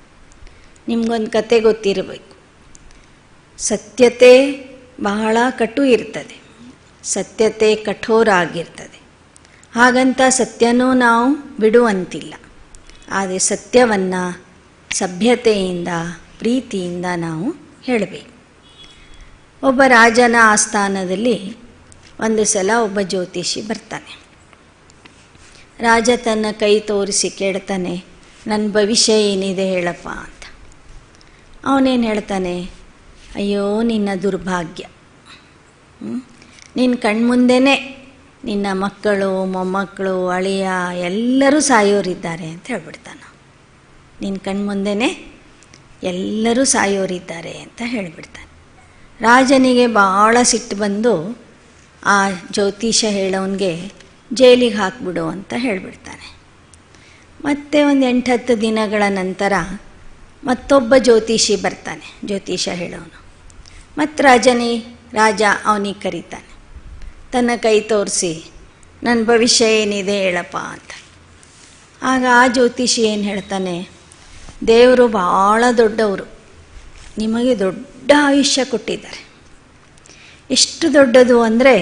ನಿಮಗೊಂದು ಕತೆ ಗೊತ್ತಿರಬೇಕು. ಸತ್ಯತೆ ಬಹಳ ಕಟು ಇರ್ತದೆ, ಸತ್ಯತೆ ಕಠೋರ ಆಗಿರ್ತದೆ. ಹಾಗಂತ ಸತ್ಯನೂ ನಾವು ಬಿಡುವಂತಿಲ್ಲ, ಆದರೆ ಸತ್ಯವನ್ನು ಸಭ್ಯತೆಯಿಂದ ಪ್ರೀತಿಯಿಂದ ನಾವು ಹೇಳಬೇಕು. ಒಬ್ಬ ರಾಜನ ಆಸ್ಥಾನದಲ್ಲಿ ಒಂದು ಸಲ ಒಬ್ಬ ಜ್ಯೋತಿಷಿ ಬರ್ತಾನೆ. ರಾಜ ತನ್ನ ಕೈ ತೋರಿಸಿ ಕೇಳ್ತಾನೆ, ನನ್ನ ಭವಿಷ್ಯ ಏನಿದೆ ಹೇಳಪ್ಪ ಅಂತ. ಅವನೇನು ಹೇಳ್ತಾನೆ, ಅಯ್ಯೋ ನಿನ್ನ ದುರ್ಭಾಗ್ಯ, ನಿನ್ನ ಕಣ್ಮುಂದೆನೇ ನಿನ್ನ ಮಕ್ಕಳು ಮೊಮ್ಮಕ್ಕಳು ಅಳಿಯ ಎಲ್ಲರೂ ಸಾಯೋರಿದ್ದಾರೆ ಅಂತ ಹೇಳ್ಬಿಡ್ತಾನೆ. ನಿನ್ನ ಕಣ್ಮುಂದೆನೇ ಎಲ್ಲರೂ ಸಾಯೋರಿದ್ದಾರೆ ಅಂತ ಹೇಳಿಬಿಡ್ತಾನೆ. ರಾಜನಿಗೆ ಭಾಳ ಸಿಟ್ಟು ಬಂದು ಆ ಜ್ಯೋತಿಷ ಹೇಳೋನಿಗೆ ಜೈಲಿಗೆ ಹಾಕ್ಬಿಡು ಅಂತ ಹೇಳಿಬಿಡ್ತಾನೆ. ಮತ್ತೆ ಒಂದು 8-10 ದಿನಗಳ ನಂತರ ಮತ್ತೊಬ್ಬ ಜ್ಯೋತಿಷಿ ಬರ್ತಾನೆ, ಜ್ಯೋತಿಷ ಹೇಳೋನು. ಮತ್ತು ರಾಜ ಅವನಿಗೆ ಕರೀತಾನೆ, ತನ್ನ ಕೈ ತೋರಿಸಿ ನನ್ನ ಭವಿಷ್ಯ ಏನಿದೆ ಹೇಳಪ್ಪ ಅಂತ. ಆಗ ಆ ಜ್ಯೋತಿಷಿ ಏನು ಹೇಳ್ತಾನೆ, ದೇವರು ಭಾಳ ದೊಡ್ಡವರು, ನಿಮಗೆ ದೊಡ್ಡ ಆಯುಷ್ಯ ಕೊಟ್ಟಿದ್ದಾರೆ. ಎಷ್ಟು ದೊಡ್ಡದು ಅಂದರೆ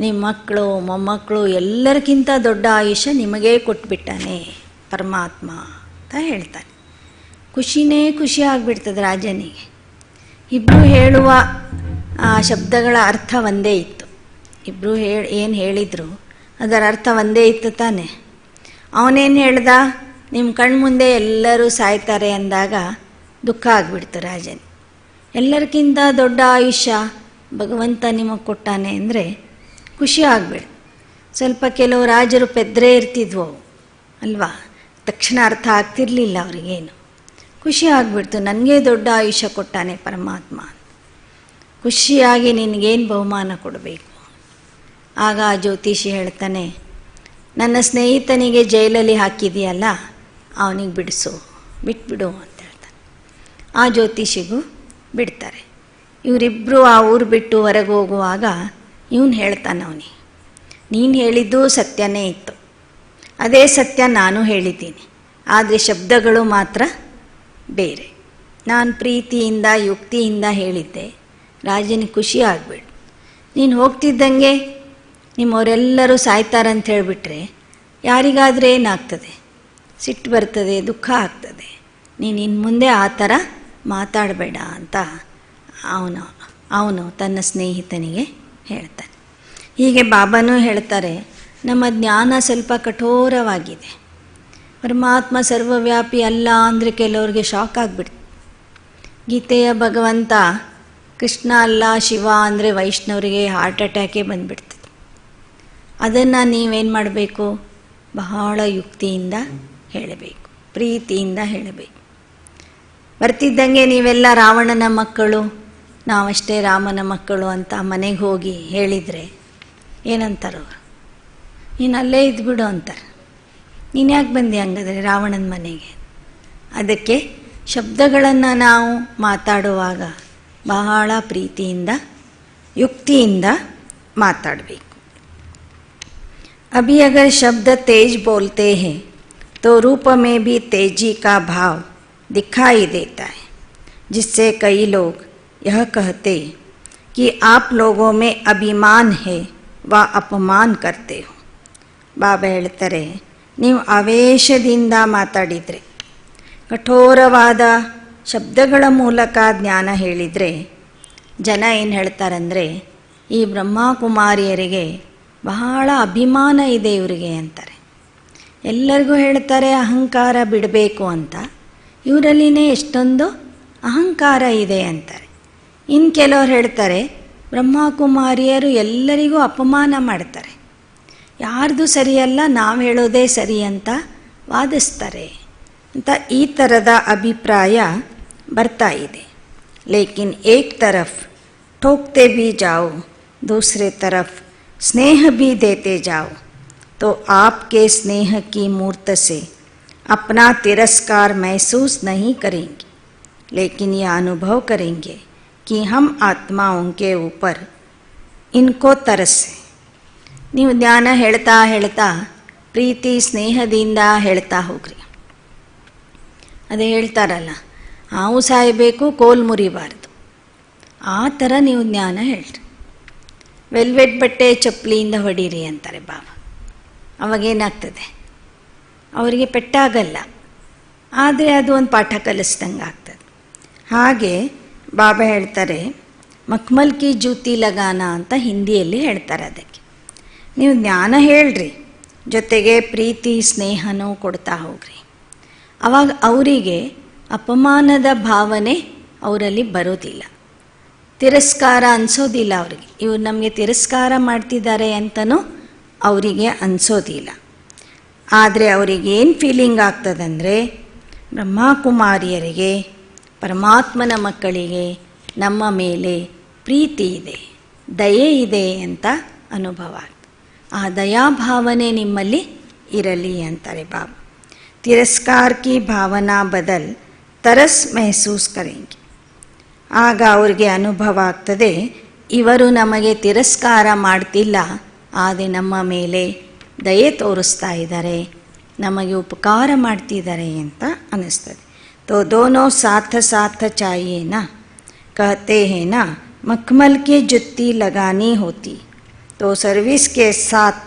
ನಿಮ್ಮ ಮಕ್ಕಳು ಮೊಮ್ಮಕ್ಕಳು ಎಲ್ಲರಿಗಿಂತ ದೊಡ್ಡ ಆಯುಷ್ಯ ನಿಮಗೇ ಕೊಟ್ಬಿಟ್ಟಾನೆ ಪರಮಾತ್ಮ ಅಂತ ಹೇಳ್ತಾನೆ. ಖುಷಿ ಆಗಿಬಿಡ್ತದೆ ರಾಜನಿಗೆ. ಇಬ್ಬರು ಹೇಳುವ ಆ ಶಬ್ದಗಳ ಅರ್ಥ ಒಂದೇ ಇತ್ತು. ಇಬ್ಬರು ಏನು ಹೇಳಿದರು ಅದರ ಅರ್ಥ ಒಂದೇ ಇತ್ತು ತಾನೆ. ಅವನೇನು ಹೇಳ್ದ, ನಿಮ್ಮ ಕಣ್ಮುಂದೆ ಎಲ್ಲರೂ ಸಾಯ್ತಾರೆ ಅಂದಾಗ ದುಃಖ ಆಗಿಬಿಡ್ತು ರಾಜನಿಗೆ. ಎಲ್ಲರಿಗಿಂತ ದೊಡ್ಡ ಆಯುಷ್ಯ ಭಗವಂತ ನಿಮಗೆ ಕೊಟ್ಟಾನೆ ಅಂದರೆ ಖುಷಿ ಆಗಿಬಿಡ್ತು. ಸ್ವಲ್ಪ ಕೆಲವು ರಾಜರು ಪೆದ್ರೇ ಇರ್ತಿದ್ವು ಅಲ್ವಾ, ತಕ್ಷಣ ಅರ್ಥ ಆಗ್ತಿರ್ಲಿಲ್ಲ ಅವ್ರಿಗೇನು. ಖುಷಿ ಆಗಿಬಿಡ್ತು, ನನಗೆ ದೊಡ್ಡ ಆಯುಷ್ಯ ಕೊಟ್ಟಾನೆ ಪರಮಾತ್ಮ. ಖುಷಿಯಾಗಿ ನಿನಗೇನು ಬಹುಮಾನ ಕೊಡಬೇಕು. ಆಗ ಆ ಜ್ಯೋತಿಷಿ ಹೇಳ್ತಾನೆ, ನನ್ನ ಸ್ನೇಹಿತನಿಗೆ ಜೈಲಲ್ಲಿ ಹಾಕಿದೆಯಲ್ಲ ಅವನಿಗೆ ಬಿಟ್ಬಿಡು ಅಂತ ಹೇಳ್ತಾನೆ. ಆ ಜ್ಯೋತಿಷಿಗೂ ಬಿಡ್ತಾರೆ. ಇವರಿಬ್ಬರು ಆ ಊರು ಬಿಟ್ಟು ಹೊರಗೆ ಹೋಗುವಾಗ ಇವನು ಹೇಳ್ತಾನೆ ಅವನಿಗೆ, ನೀನು ಹೇಳಿದ್ದು ಸತ್ಯನೇ ಇತ್ತು, ಅದೇ ಸತ್ಯ ನಾನು ಹೇಳಿದ್ದೀನಿ, ಆದರೆ ಶಬ್ದಗಳು ಮಾತ್ರ ಬೇರೆ. ನಾನು ಪ್ರೀತಿಯಿಂದ ಯುಕ್ತಿಯಿಂದ ಹೇಳಿದ್ದೆ, ರಾಜನಿಗೆ ಖುಷಿ ಆಗಿಬಿಡು. ನೀನು ಹೋಗ್ತಿದ್ದಂಗೆ ನಿಮ್ಮವರೆಲ್ಲರೂ ಸಾಯ್ತಾರಂತ ಹೇಳಿಬಿಟ್ರೆ ಯಾರಿಗಾದರೆ ಏನಾಗ್ತದೆ, ಸಿಟ್ಟು ಬರ್ತದೆ, ದುಃಖ ಆಗ್ತದೆ. ನೀನು ಇನ್ನು ಮುಂದೆ ಆ ಥರ ಮಾತಾಡಬೇಡ ಅಂತ ಅವನು ತನ್ನ ಸ್ನೇಹಿತನಿಗೆ ಹೇಳ್ತಾನೆ. ಹೀಗೆ ಬಾಬಾನೂ ಹೇಳ್ತಾರೆ, ನಮ್ಮ ಜ್ಞಾನ ಸ್ವಲ್ಪ ಕಠೋರವಾಗಿದೆ. ಪರಮಾತ್ಮ ಸರ್ವವ್ಯಾಪಿ ಅಲ್ಲ ಅಂದರೆ ಕೆಲವ್ರಿಗೆ ಶಾಕ್ ಆಗಿಬಿಡ್ತು. ಗೀತೆಯ ಭಗವಂತ ಕೃಷ್ಣ ಅಲ್ಲ ಶಿವ ಅಂದರೆ ವೈಷ್ಣವರಿಗೆ ಹಾರ್ಟ್ ಅಟ್ಯಾಕೇ ಬಂದುಬಿಡ್ತದೆ. ಅದನ್ನು ನೀವೇನು ಮಾಡಬೇಕು, ಬಹಳ ಯುಕ್ತಿಯಿಂದ ಹೇಳಬೇಕು, ಪ್ರೀತಿಯಿಂದ ಹೇಳಬೇಕು. ಬರ್ತಿದ್ದಂಗೆ ನೀವೆಲ್ಲ ರಾವಣನ ಮಕ್ಕಳು, ನಾವಷ್ಟೇ ರಾಮನ ಮಕ್ಕಳು ಅಂತ ಮನೆಗೆ ಹೋಗಿ ಹೇಳಿದರೆ ಏನಂತಾರವ್ರು, ನೀನು ಅಲ್ಲೇ ಇದ್ಬಿಡು ಅಂತಾರೆ. ನೀನು ಯಾಕೆ ಬಂದೆ ಹಂಗಾದ್ರೆ ರಾವಣನ ಮನೆಗೆ? ಅದಕ್ಕೆ ಶಬ್ದಗಳನ್ನು ನಾವು ಮಾತಾಡುವಾಗ ಬಹಳ ಪ್ರೀತಿಯಿಂದ ಯುಕ್ತಿಯಿಂದ ಮಾತಾಡಬೇಕು. अभी अगर शब्द तेज बोलते हैं तो रूप में भी तेजी का भाव दिखाई देता है, जिससे कई लोग यह कहते कि आप लोगों में अभिमान है व अपमान करते हो. ಬಾಬಾ ಹೇಳ್ತಾರೆ, ನೀವು ಆವೇಶದಿಂದ ಮಾತಾಡಿದರೆ, ಕಠೋರವಾದ ಶಬ್ದಗಳ ಮೂಲಕ ಜ್ಞಾನ ಹೇಳಿದರೆ ಜನ ಏನು ಹೇಳ್ತಾರಂದರೆ, ಈ ಬ್ರಹ್ಮಕುಮಾರಿಯರಿಗೆ ಬಹಳ ಅಭಿಮಾನ ಇದೆ ಇವರಿಗೆ ಅಂತಾರೆ. ಎಲ್ಲರಿಗೂ ಹೇಳ್ತಾರೆ ಅಹಂಕಾರ ಬಿಡಬೇಕು ಅಂತ, ಇವರಲ್ಲಿನೇ ಎಷ್ಟೊಂದು ಅಹಂಕಾರ ಇದೆ ಅಂತಾರೆ. ಇನ್ನು ಕೆಲವ್ರು ಹೇಳ್ತಾರೆ ಬ್ರಹ್ಮಕುಮಾರಿಯರು ಎಲ್ಲರಿಗೂ ಅಪಮಾನ ಮಾಡ್ತಾರೆ, ಯಾರ್ದು ಸರಿಯಲ್ಲ ನಾವು ಹೇಳೋದೇ ಸರಿ ಅಂತ ವಾದಿಸ್ತಾರೆ ಅಂತ ಈ ಥರದ ಅಭಿಪ್ರಾಯ ಬರ್ತಾ ಇದೆ. ಲೇಕಿನ್ ಏಕ್ ತರಫ್ ठोकते भी जाओ, दूसरे तरफ स्नेह भी देते जाओ, तो आपके स्नेह की मूर्त से अपना तिरस्कार महसूस नहीं करेंगे, लेकिन यह अनुभव करेंगे कि हम आत्माओं के ऊपर इनको तरस है. ನೀವು ಜ್ಞಾನ ಹೇಳ್ತಾ ಹೇಳ್ತಾ ಪ್ರೀತಿ ಸ್ನೇಹದಿಂದ ಹೇಳ್ತಾ ಹೋಗ್ರಿ. ಅದೇ ಹೇಳ್ತಾರಲ್ಲ, ಹಾವು ಸಾಯಬೇಕು ಕೋಲ್ ಮುರಿಬಾರ್ದು, ಆ ಥರ ನೀವು ಜ್ಞಾನ ಹೇಳ್ರಿ. ವೆಲ್ವೆಟ್ ಬಟ್ಟೆ ಚಪ್ಪಲಿಯಿಂದ ಹೊಡೀರಿ ಅಂತಾರೆ ಬಾಬಾ. ಅವಾಗೇನಾಗ್ತದೆ, ಅವರಿಗೆ ಪೆಟ್ಟಾಗಲ್ಲ, ಆದರೆ ಅದು ಒಂದು ಪಾಠ ಕಲಿಸ್ದಂಗೆ ಆಗ್ತದೆ. ಹಾಗೆ ಬಾಬಾ ಹೇಳ್ತಾರೆ, ಮಕ್ಮಲ್ ಕಿ ಜೂತಿ ಲಗಾನ ಅಂತ ಹಿಂದಿಯಲ್ಲಿ ಹೇಳ್ತಾರೆ. ಅದಕ್ಕೆ ನೀವು ಜ್ಞಾನ ಹೇಳ್ರಿ, ಜೊತೆಗೆ ಪ್ರೀತಿ ಸ್ನೇಹನೂ ಕೊಡ್ತಾ ಹೋಗ್ರಿ. ಆವಾಗ ಅವರಿಗೆ ಅಪಮಾನದ ಭಾವನೆ ಅವರಲ್ಲಿ ಬರೋದಿಲ್ಲ, ತಿರಸ್ಕಾರ ಅನಿಸೋದಿಲ್ಲ. ಅವರಿಗೆ ಇವ್ರು ನಮಗೆ ತಿರಸ್ಕಾರ ಮಾಡ್ತಿದ್ದಾರೆ ಅಂತಲೂ ಅವರಿಗೆ ಅನಿಸೋದಿಲ್ಲ. ಆದರೆ ಅವರಿಗೆ ಏನು ಫೀಲಿಂಗ್ ಆಗ್ತದಂದರೆ, ಬ್ರಹ್ಮಕುಮಾರಿಯರಿಗೆ ಪರಮಾತ್ಮನ ಮಕ್ಕಳಿಗೆ ನಮ್ಮ ಮೇಲೆ ಪ್ರೀತಿ ಇದೆ, ದಯೆ ಇದೆ ಅಂತ ಅನುಭವ ಆಗ್ತದೆ. ಆ ದಯಾಭಾವನೆ ನಿಮ್ಮಲ್ಲಿ ಇರಲಿ ಅಂತಾರೆ ಬಾಬಾ. ತಿರಸ್ಕಾರ ಕಿ ಭಾವನಾ ಬದಲ್ ತರಸ್ ಮೆಹಸೂಸ್ ಕರೆಂಗೆ. ಆಗ ಅವ್ರಿಗೆ ಅನುಭವ ಆಗ್ತದೆ, ಇವರು ನಮಗೆ ತಿರಸ್ಕಾರ ಮಾಡ್ತಿಲ್ಲ, ಆದರೆ ನಮ್ಮ ಮೇಲೆ ದಯೆ ತೋರಿಸ್ತಾ ಇದ್ದಾರೆ, ನಮಗೆ ಉಪಕಾರ ಮಾಡ್ತಿದ್ದಾರೆ ಅಂತ ಅನ್ನಿಸ್ತದೆ. ತೋ ದೋನೋ ಸಾಥ ಸಾಥ ಚಾಹಿಯೇ ನಾ, कहते हैं ना मखमल की जुत्ती लगानी होती, तो सर्विस के साथ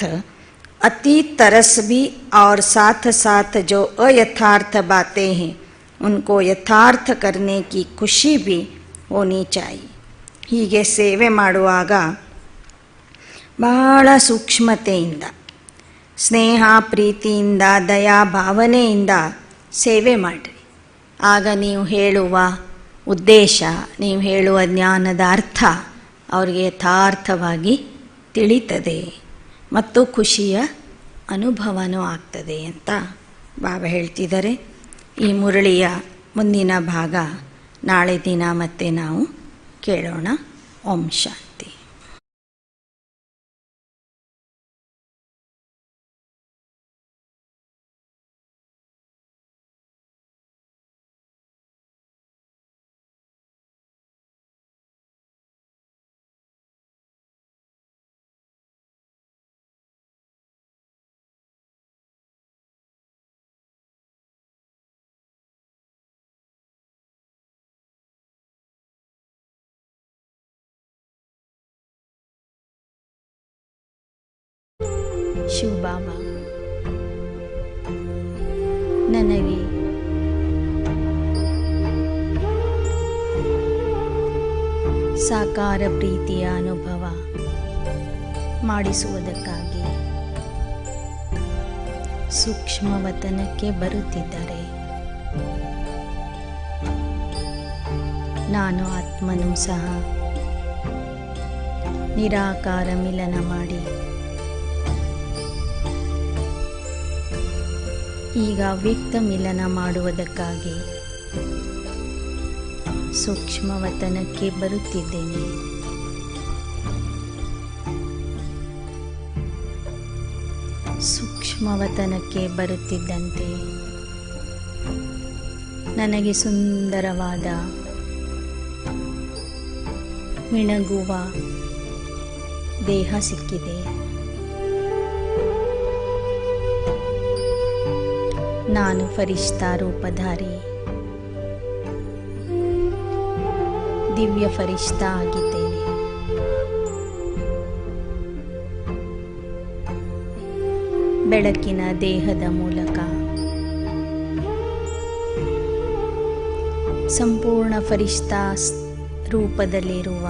अति तरस भी और साथ साथ जो अयथार्थ बातें हैं उनको यथार्थ करने की ಖುಷಿ भी ಹೋನಿ ಚಾಯಿ. ಹೀಗೆ ಸೇವೆ ಮಾಡುವಾಗ ಬಹಳ ಸೂಕ್ಷ್ಮತೆಯಿಂದ, ಸ್ನೇಹ ಪ್ರೀತಿಯಿಂದ, ದಯಾ ಭಾವನೆಯಿಂದ ಸೇವೆ ಮಾಡಿರಿ. ಆಗ ನೀವು ಹೇಳುವ ಉದ್ದೇಶ, ನೀವು ಹೇಳುವ ಜ್ಞಾನದ ಅರ್ಥ ಅವರಿಗೆ ಯಥಾರ್ಥವಾಗಿ ತಿಳಿತದೆ ಮತ್ತು ಖುಷಿಯ ಅನುಭವನೂ ಆಗ್ತದೆ ಅಂತ ಬಾಬಾ ಹೇಳ್ತಿದ್ದಾರೆ. ಈ ಮುರಳಿಯ ಮುಂದಿನ ಭಾಗ ನಾಳೆ ದಿನ ಮತ್ತೆ ನಾವು ಕೇಳೋಣ. ಓಂ ಶಾಂತಿ. ಶಿವ ಬಾಬಾ, ನನಗೆ ಸಾಕಾರ ಪ್ರೀತಿಯ ಅನುಭವ ಮಾಡಿಸುವುದಕ್ಕಾಗಿ ಸೂಕ್ಷ್ಮವತನಕ್ಕೆ ಬರುತ್ತಿದ್ದರೆ, ನಾನು ಆತ್ಮನೂ ಸಹ ನಿರಾಕಾರ ಮಿಲನ ಮಾಡಿ ಈಗ ಅವ್ಯಕ್ತ ಮಿಲನ ಮಾಡುವುದಕ್ಕಾಗಿ ಸೂಕ್ಷ್ಮವತನಕ್ಕೆ ಬರುತ್ತಿದ್ದೇನೆ. ಸೂಕ್ಷ್ಮವತನಕ್ಕೆ ಬರುತ್ತಿದ್ದಂತೆ ನನಗೆ ಸುಂದರವಾದ ಮಿಣಗುವ ದೇಹ ಸಿಕ್ಕಿದೆ. ನಾನು ಫರಿಷ್ಠಾ ರೂಪಧಾರಿ ದಿವ್ಯ ಫರಿಷ್ಠಾ ಆಗಿದ್ದೇನೆ. ಬೆಳಕಿನ ದೇಹದ ಮೂಲಕ ಸಂಪೂರ್ಣ ಫರಿಷ್ಠಾ ರೂಪದಲ್ಲಿರುವ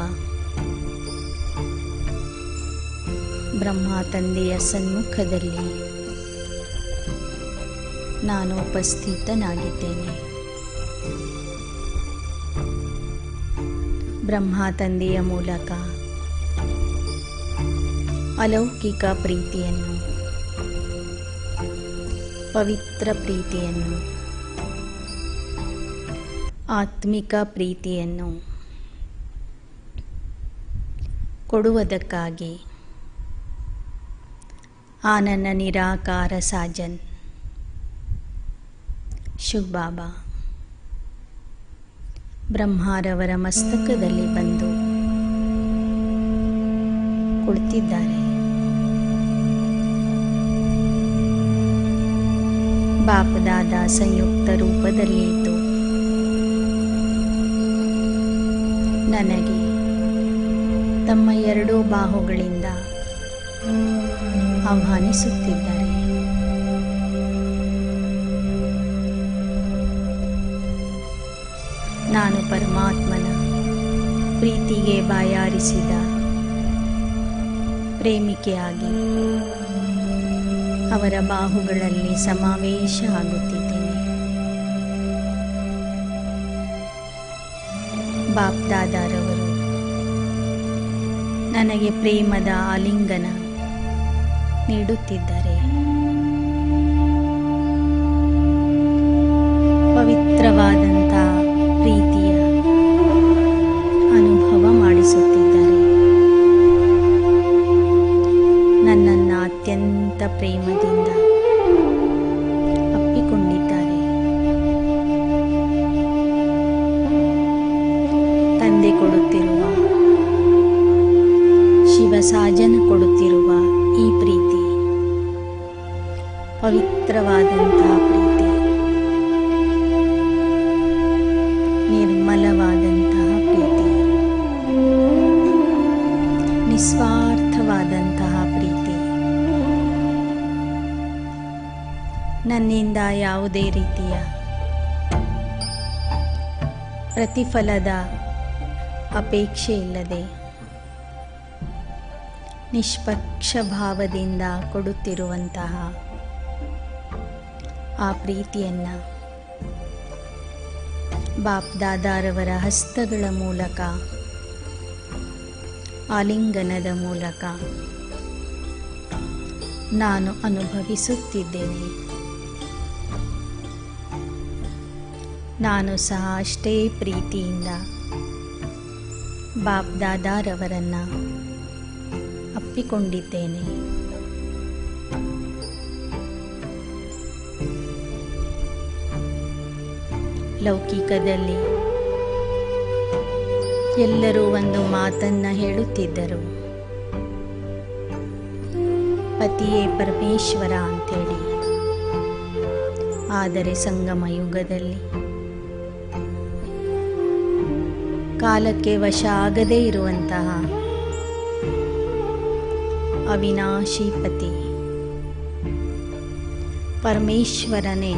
ಬ್ರಹ್ಮ ತಂದೆಯ ಸನ್ಮುಖದಲ್ಲಿ ನಾನು ಉಪಸ್ಥಿತನಾಗಿದ್ದೇನೆ. ಬ್ರಹ್ಮ ತಂದೆಯ ಮೂಲಕ ಅಲೌಕಿಕ ಪ್ರೀತಿಯನ್ನು, ಪವಿತ್ರ ಪ್ರೀತಿಯನ್ನು, ಆತ್ಮಿಕ ಪ್ರೀತಿಯನ್ನು ಕೊಡುವುದಕ್ಕಾಗಿ ಆ ನನ್ನ ನಿರಾಕಾರ ಸಾಜನ್ ಶಿವ್ ಬಾಬಾ ಬ್ರಹ್ಮಾರವರ ಮಸ್ತಕದಲ್ಲಿ ಬಂದು ಕುಳಿತಿದ್ದಾರೆ. ಬಾಪದಾದ ಸಂಯುಕ್ತ ರೂಪದಲ್ಲಿದ್ದು ನನಗೆ ತಮ್ಮ ಎರಡೂ ಬಾಹುಗಳಿಂದ ಆಹ್ವಾನಿಸುತ್ತಿದ್ದಾರೆ. ನಾನು ಪರಮಾತ್ಮನ ಪ್ರೀತಿಗೆ ಬಾಯಾರಿಸಿದ ಪ್ರೇಮಿಕೆಯಾಗಿ ಅವರ ಬಾಹುಗಳಲ್ಲಿ ಸಮಾವೇಶ ಆಗುತ್ತಿದ್ದೇನೆ. ಬಾಪ್ದಾದಾರವರು ನನಗೆ ಪ್ರೇಮದ ಆಲಿಂಗನ ನೀಡುತ್ತಿದ್ದಾರೆ. ಪವಿತ್ರವಾದಂಥ ಪ್ರೀತಿಯ ಅನುಭವ ಮಾಡಿಸುತ್ತಿದ್ದಾರೆ. ನನ್ನನ್ನು ಅತ್ಯಂತ ಪ್ರೇಮದಿಂದ ಅಪ್ಪಿಕೊಂಡಿದ್ದಾರೆ. ತಂದೆ ಕೊಡುತ್ತಿರುವ, ಶಿವಸಾಜನ ಕೊಡುತ್ತಿರುವ ಈ ಪ್ರೀತಿ ಪವಿತ್ರವಾದಂತಹ ಪ್ರೀತಿ, ನಿರ್ಮಲವಾದಂತಹ ಪ್ರೀತಿ, ನಿಸ್ವಾರ್ಥವಾದಂತಹ ಪ್ರೀತಿ. ನನ್ನಿಂದ ಯಾವುದೇ ರೀತಿಯ ಪ್ರತಿಫಲದ ಅಪೇಕ್ಷೆ ಇಲ್ಲದೆ ನಿಷ್ಪಕ್ಷ ಭಾವದಿಂದ ಕೊಡುತ್ತಿರುವಂತಹ ಆ ಪ್ರೀತಿಯನ್ನು ಬಾಪ್ದಾದಾರವರ ಹಸ್ತಗಳ ಮೂಲಕ, ಆಲಿಂಗನದ ಮೂಲಕ ನಾನು ಅನುಭವಿಸುತ್ತಿದ್ದೇನೆ. ನಾನು ಸಹ ಅಷ್ಟೇ ಪ್ರೀತಿಯಿಂದ ಬಾಪ್ದಾದಾರವರನ್ನು ಅಪ್ಪಿಕೊಂಡಿದ್ದೇನೆ. ಲೌಕಿಕದಲ್ಲಿ ಎಲ್ಲರೂ ಒಂದು ಮಾತನ್ನು ಹೇಳುತ್ತಿದ್ದರು, ಪತಿಯೇ ಪರಮೇಶ್ವರ ಅಂತೇಳಿ. ಆದರೆ ಸಂಗಮ ಯುಗದಲ್ಲಿ ಕಾಲಕ್ಕೆ ವಶ ಆಗದೇ ಇರುವಂತಹ ಅವಿನಾಶಿ ಪತಿ ಪರಮೇಶ್ವರನೇ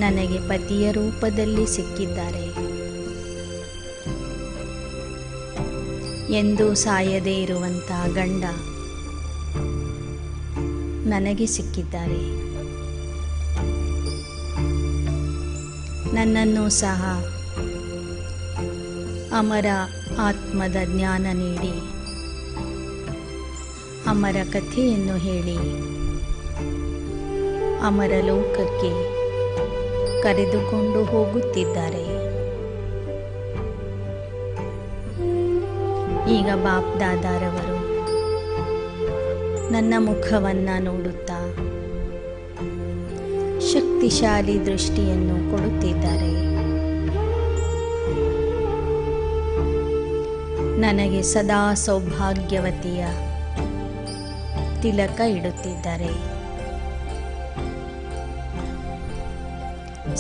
ನನಗೆ ಪತಿಯ ರೂಪದಲ್ಲಿ ಸಿಕ್ಕಿದ್ದಾರೆ. ಎಂದೂ ಸಾಯದೇ ಇರುವಂತಹ ಗಂಡ ನನಗೆ ಸಿಕ್ಕಿದ್ದಾರೆ. ನನ್ನನ್ನು ಸಹ ಅಮರ ಆತ್ಮದ ಜ್ಞಾನ ನೀಡಿ, ಅಮರ ಕಥೆಯನ್ನು ಹೇಳಿ ಅಮರ ಲೋಕಕ್ಕೆ ಕರೆದುಕೊಂಡು ಹೋಗುತ್ತಿದ್ದಾರೆ. ಈಗ ಬಾಪ್ದಾದಾರವರು ನನ್ನ ಮುಖವನ್ನು ನೋಡುತ್ತಾ ಶಕ್ತಿಶಾಲಿ ದೃಷ್ಟಿಯನ್ನು ಕೊಡುತ್ತಿದ್ದಾರೆ. ನನಗೆ ಸದಾ ಸೌಭಾಗ್ಯವತಿಯ ತಿಲಕ ಇಡುತ್ತಿದ್ದಾರೆ.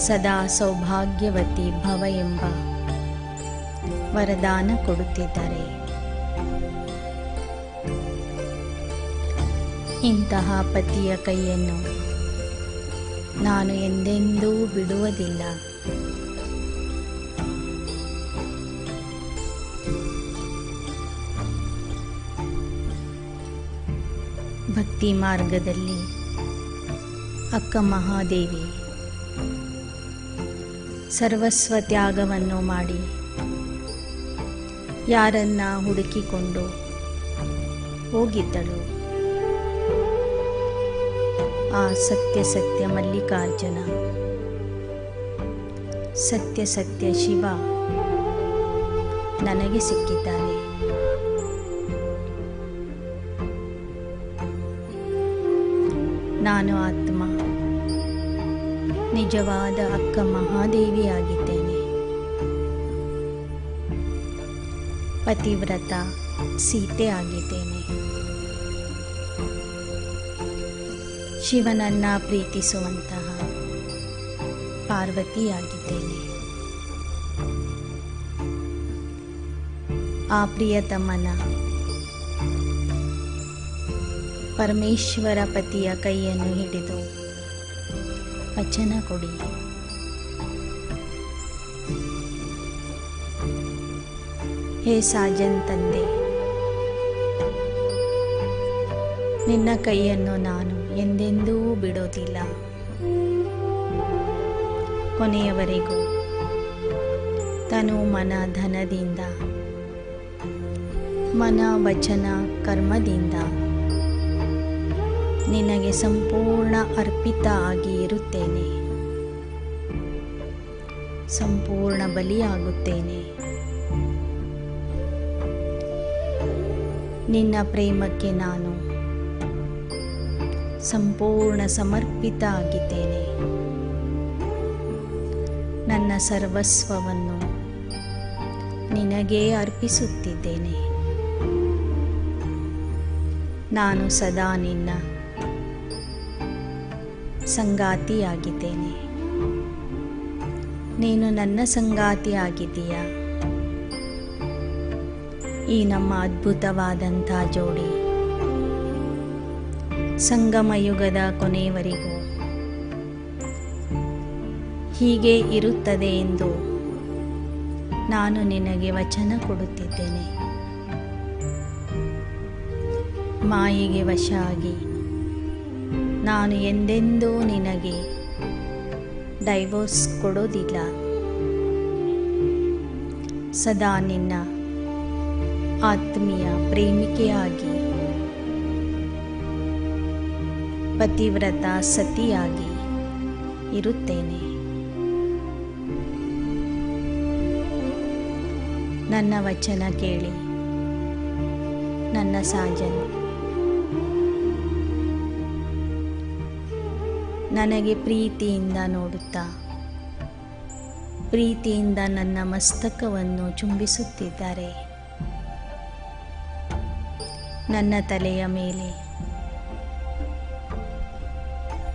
ಸದಾ ಸೌಭಾಗ್ಯವತಿ ಭವ ಎಂಬ ವರದಾನ ಕೊಡುತ್ತಿದ್ದಾರೆ. ಇಂತಹ ಪತಿಯ ಕೈಯನ್ನು ನಾನು ಎಂದೆಂದೂ ಬಿಡುವುದಿಲ್ಲ. ಭಕ್ತಿ ಮಾರ್ಗದಲ್ಲಿ ಅಕ್ಕ ಮಹಾದೇವಿ ಸರ್ವಸ್ವ ತ್ಯಾಗವನ್ನು ಮಾಡಿ ಯಾರನ್ನ ಹುಡುಕಿಕೊಂಡು ಹೋಗಿದ್ದಳು. ಆ ಸತ್ಯ ಮಲ್ಲಿಕಾರ್ಜುನ, ಸತ್ಯ ಶಿವ ನನಗೆ ಸಿಕ್ಕಿದ್ದಾರೆ. ನಾನು ಆತ್ಮ ನಿಜವಾದ ಅಕ್ಕ ಮಹಾದೇವಿಯಾಗಿದ್ದೇನೆ. ಪತಿವ್ರತ ಸೀತೆ ಆಗಿದ್ದೇನೆ. ಶಿವನನ್ನ ಪ್ರೀತಿಸುವಂತಹ ಪಾರ್ವತಿಯಾಗಿದ್ದೇನೆ. ಆ ಪ್ರಿಯತಮನ ಪರಮೇಶ್ವರ ಪತಿಯ ಕೈಯನ್ನು ಹಿಡಿದು ವಚನ ಕೊಡಿ. ಹೇ ಸಾಜನ್ ತಂದೆ, ನಿನ್ನ ಕೈಯನ್ನು ನಾನು ಎಂದೆಂದೂ ಬಿಡೋದಿಲ್ಲ. ಕೊನೆಯವರೆಗೂ ತನು ಮನ ಧನದಿಂದ, ಮನ ವಚನ ಕರ್ಮದಿಂದ ನಿನಗೆ ಸಂಪೂರ್ಣ ಅರ್ಪಿತ ಆಗಿ ಇರುತ್ತೇನೆ. ಸಂಪೂರ್ಣ ಬಲಿಯಾಗುತ್ತೇನೆ. ನಿನ್ನ ಪ್ರೇಮಕ್ಕೆ ನಾನು ಸಂಪೂರ್ಣ ಸಮರ್ಪಿತ ಆಗಿದ್ದೇನೆ. ನನ್ನ ಸರ್ವಸ್ವವನ್ನು ನಿನಗೇ ಅರ್ಪಿಸುತ್ತಿದ್ದೇನೆ. ನಾನು ಸದಾ ನಿನ್ನ ಸಂಗಾತಿಯಾಗಿದ್ದೇನೆ. ನೀನು ನನ್ನ ಸಂಗಾತಿಯಾಗಿದ್ದೀಯಾ. ಈ ನಮ್ಮ ಅದ್ಭುತವಾದಂಥ ಜೋಡಿ ಸಂಗಮ ಯುಗದ ಕೊನೆಯವರೆಗೂ ಹೀಗೆ ಇರುತ್ತದೆ ಎಂದು ನಾನು ನಿನಗೆ ವಚನ ಕೊಡುತ್ತಿದ್ದೇನೆ. ಮಾಯೆಗೆ ವಶ ಆಗಿ ನಾನು ಎಂದೆಂದೂ ನಿನಗೆ ಡೈವೋರ್ಸ್ ಕೊಡೋದಿಲ್ಲ. ಸದಾ ನಿನ್ನ ಆತ್ಮೀಯ ಪ್ರೇಮಿಕೆಯಾಗಿ, ಪತಿವ್ರತ ಸತಿಯಾಗಿ ಇರುತ್ತೇನೆ. ನನ್ನ ವಚನ ಕೇಳಿ ನನ್ನ ಸಾಜನ್ ನನಗೆ ಪ್ರೀತಿಯಿಂದ ನೋಡುತ್ತಾ, ಪ್ರೀತಿಯಿಂದ ನನ್ನ ಮಸ್ತಕವನ್ನು ಚುಂಬಿಸುತ್ತಿದ್ದಾರೆ. ನನ್ನ ತಲೆಯ ಮೇಲೆ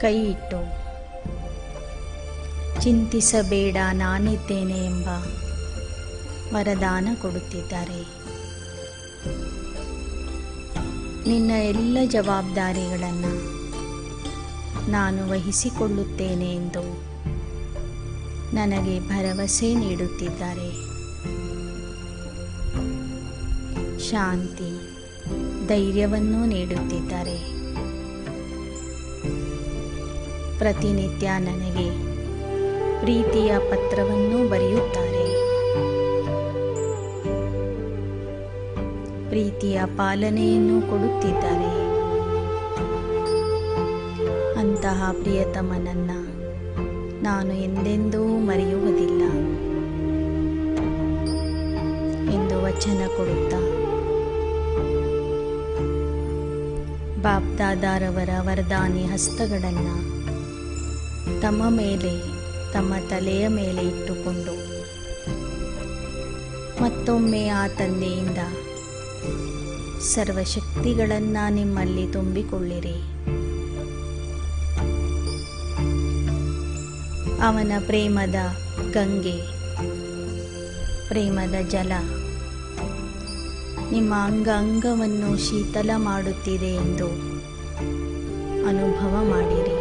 ಕೈ ಇಟ್ಟು ಚಿಂತಿಸಬೇಡ ನಾನಿದ್ದೇನೆ ಎಂಬ ವರದಾನ ಕೊಡುತ್ತಿದ್ದಾರೆ. ನಿನ್ನ ಎಲ್ಲ ಜವಾಬ್ದಾರಿಗಳನ್ನು ನಾನು ವಹಿಸಿಕೊಳ್ಳುತ್ತೇನೆ ಎಂದು ನನಗೆ ಭರವಸೆ ನೀಡುತ್ತಿದ್ದಾರೆ. ಶಾಂತಿ, ಧೈರ್ಯವನ್ನು ನೀಡುತ್ತಿದ್ದಾರೆ. ಪ್ರತಿನಿತ್ಯ ನನಗೆ ಪ್ರೀತಿಯ ಪತ್ರವನ್ನು ಬರೆಯುತ್ತಾರೆ. ಪ್ರೀತಿಯ ಪಾಲನೆಯನ್ನು ಕೊಡುತ್ತಿದ್ದಾರೆ. ಅಂತಹ ಪ್ರಿಯತಮನನ್ನ ನಾನು ಎಂದೆಂದೂ ಮರೆಯುವುದಿಲ್ಲ ಎಂದು ವಚನ ಕೊಡುತ್ತಾ, ಬಾಪ್ದಾದಾರವರ ವರದಾನಿ ಹಸ್ತಗಳನ್ನು ತಮ್ಮ ಮೇಲೆ, ತಮ್ಮ ತಲೆಯ ಮೇಲೆ ಇಟ್ಟುಕೊಂಡು ಮತ್ತೊಮ್ಮೆ ಆ ತಂದೆಯಿಂದ ಸರ್ವಶಕ್ತಿಗಳನ್ನು ನಿಮ್ಮಲ್ಲಿ ತುಂಬಿಕೊಳ್ಳಿರಿ. ಅವನ ಪ್ರೇಮದ ಗಂಗೆ, ಪ್ರೇಮದ ಜಲ ನಿಮ್ಮ ಅಂಗವನ್ನು ಶೀತಲ ಮಾಡುತ್ತಿದೆ ಎಂದು ಅನುಭವ ಮಾಡಿರಿ.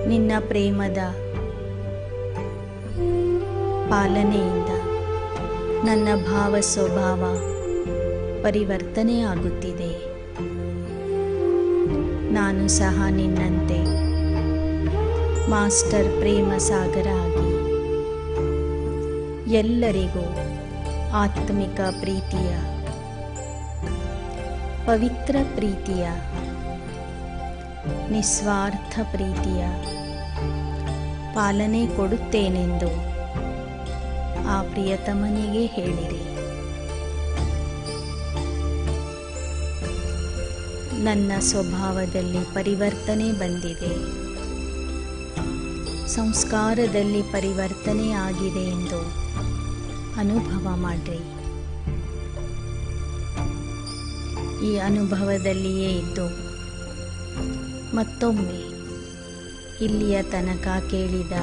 ನಿನ್ನ ಪ್ರೇಮದ ಪಾಲನೆಯಿಂದ ನನ್ನ ಭಾವ ಸ್ವಭಾವ ಪರಿವರ್ತನೆ ಆಗುತ್ತಿದೆ. ನಾನು ಸಹ ನಿನ್ನಂತೆ ಮಾಸ್ಟರ್ ಪ್ರೇಮ ಸಾಗರ ಆಗಿ ಎಲ್ಲರಿಗೂ ಆತ್ಮಿಕ ಪ್ರೀತಿಯ, ಪವಿತ್ರ ಪ್ರೀತಿಯ, ನಿಸ್ವಾರ್ಥ ಪ್ರೀತಿಯ ಪಾಲನೆ ಕೊಡುತ್ತೇನೆಂದು ಆ ಪ್ರಿಯತಮನಿಗೆ ಹೇಳಿರಿ. ನನ್ನ ಸ್ವಭಾವದಲ್ಲಿ ಪರಿವರ್ತನೆ ಬಂದಿದೆ, ಸಂಸ್ಕಾರದಲ್ಲಿ ಪರಿವರ್ತನೆ ಆಗಿದೆ ಎಂದು ಅನುಭವ ಮಾಡಿರಿ. ಈ ಅನುಭವದಲ್ಲಿಯೇ ಇದ್ದು ಮತ್ತೊಮ್ಮೆ ಇಲ್ಲಿಯ ತನಕ ಕೇಳಿದ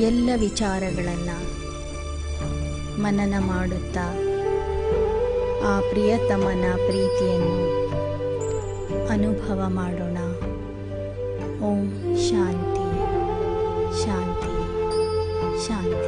ಎಲ್ಲ ವಿಚಾರಗಳನ್ನು ಮನನ ಮಾಡುತ್ತಾ ಆ ಪ್ರಿಯತಮನ ಪ್ರೀತಿಯನ್ನು ಅನುಭವ ಮಾಡೋಣ. ಓಂ ಶಾಂತಿ ಶಾಂತಿ ಶಾಂತಿ.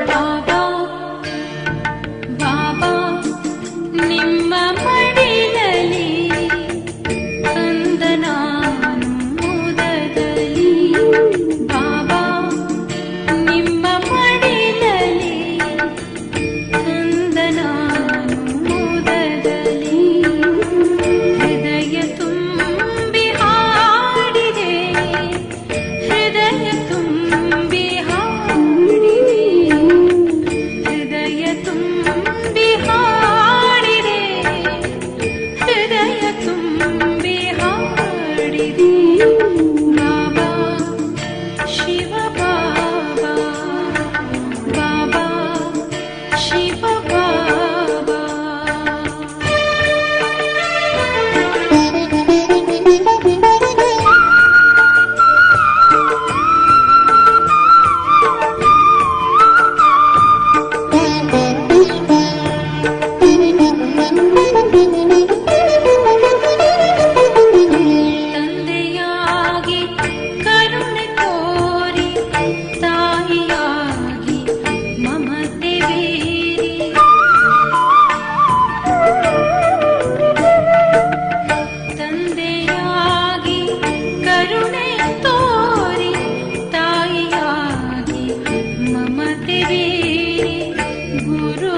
ಬಾಬಾ ಬಾಬಾ ನಿಮ್ಮ ಮಡಿಲಲ್ಲಿ ಕಂದ ನಾನು ಮುದದಲ್ಲಿ ಬಾಬಾ ನಿಮ್ಮ ಮಡಿಲಲ್ಲಿ ಕಂದ ನಾನು ಮುದದಲ್ಲಿ ಹೃದಯ ತುಂಬಿ ಹಾಡಿದೆ ಹೃದಯ ತುಂಬಿ ಹಾಡಿದೆ ಹೃದಯ ತುಂಬಿ ಹಾಡಿದೆ ಹೃದಯ ತುಂಬಿ ಹಾಡಿದೆ ಬಾಬಾ ಶಿವ ಬಾಬಾ ಬಾಬಾ ಶಿವ ಬಾಬಾ ತಂದೆಯಾಗಿ ಕರುಣೆ ತೋರಿ ತಾಯಿಯಾಗಿ ಮಮತೆ ಬೀರಿ ತಂದೆಯಾಗಿ ಕರುಣೆ ತೋರಿ ತಾಯಿಯಾಗಿ ಮಮತೆ ಬೀರಿ ಗುರು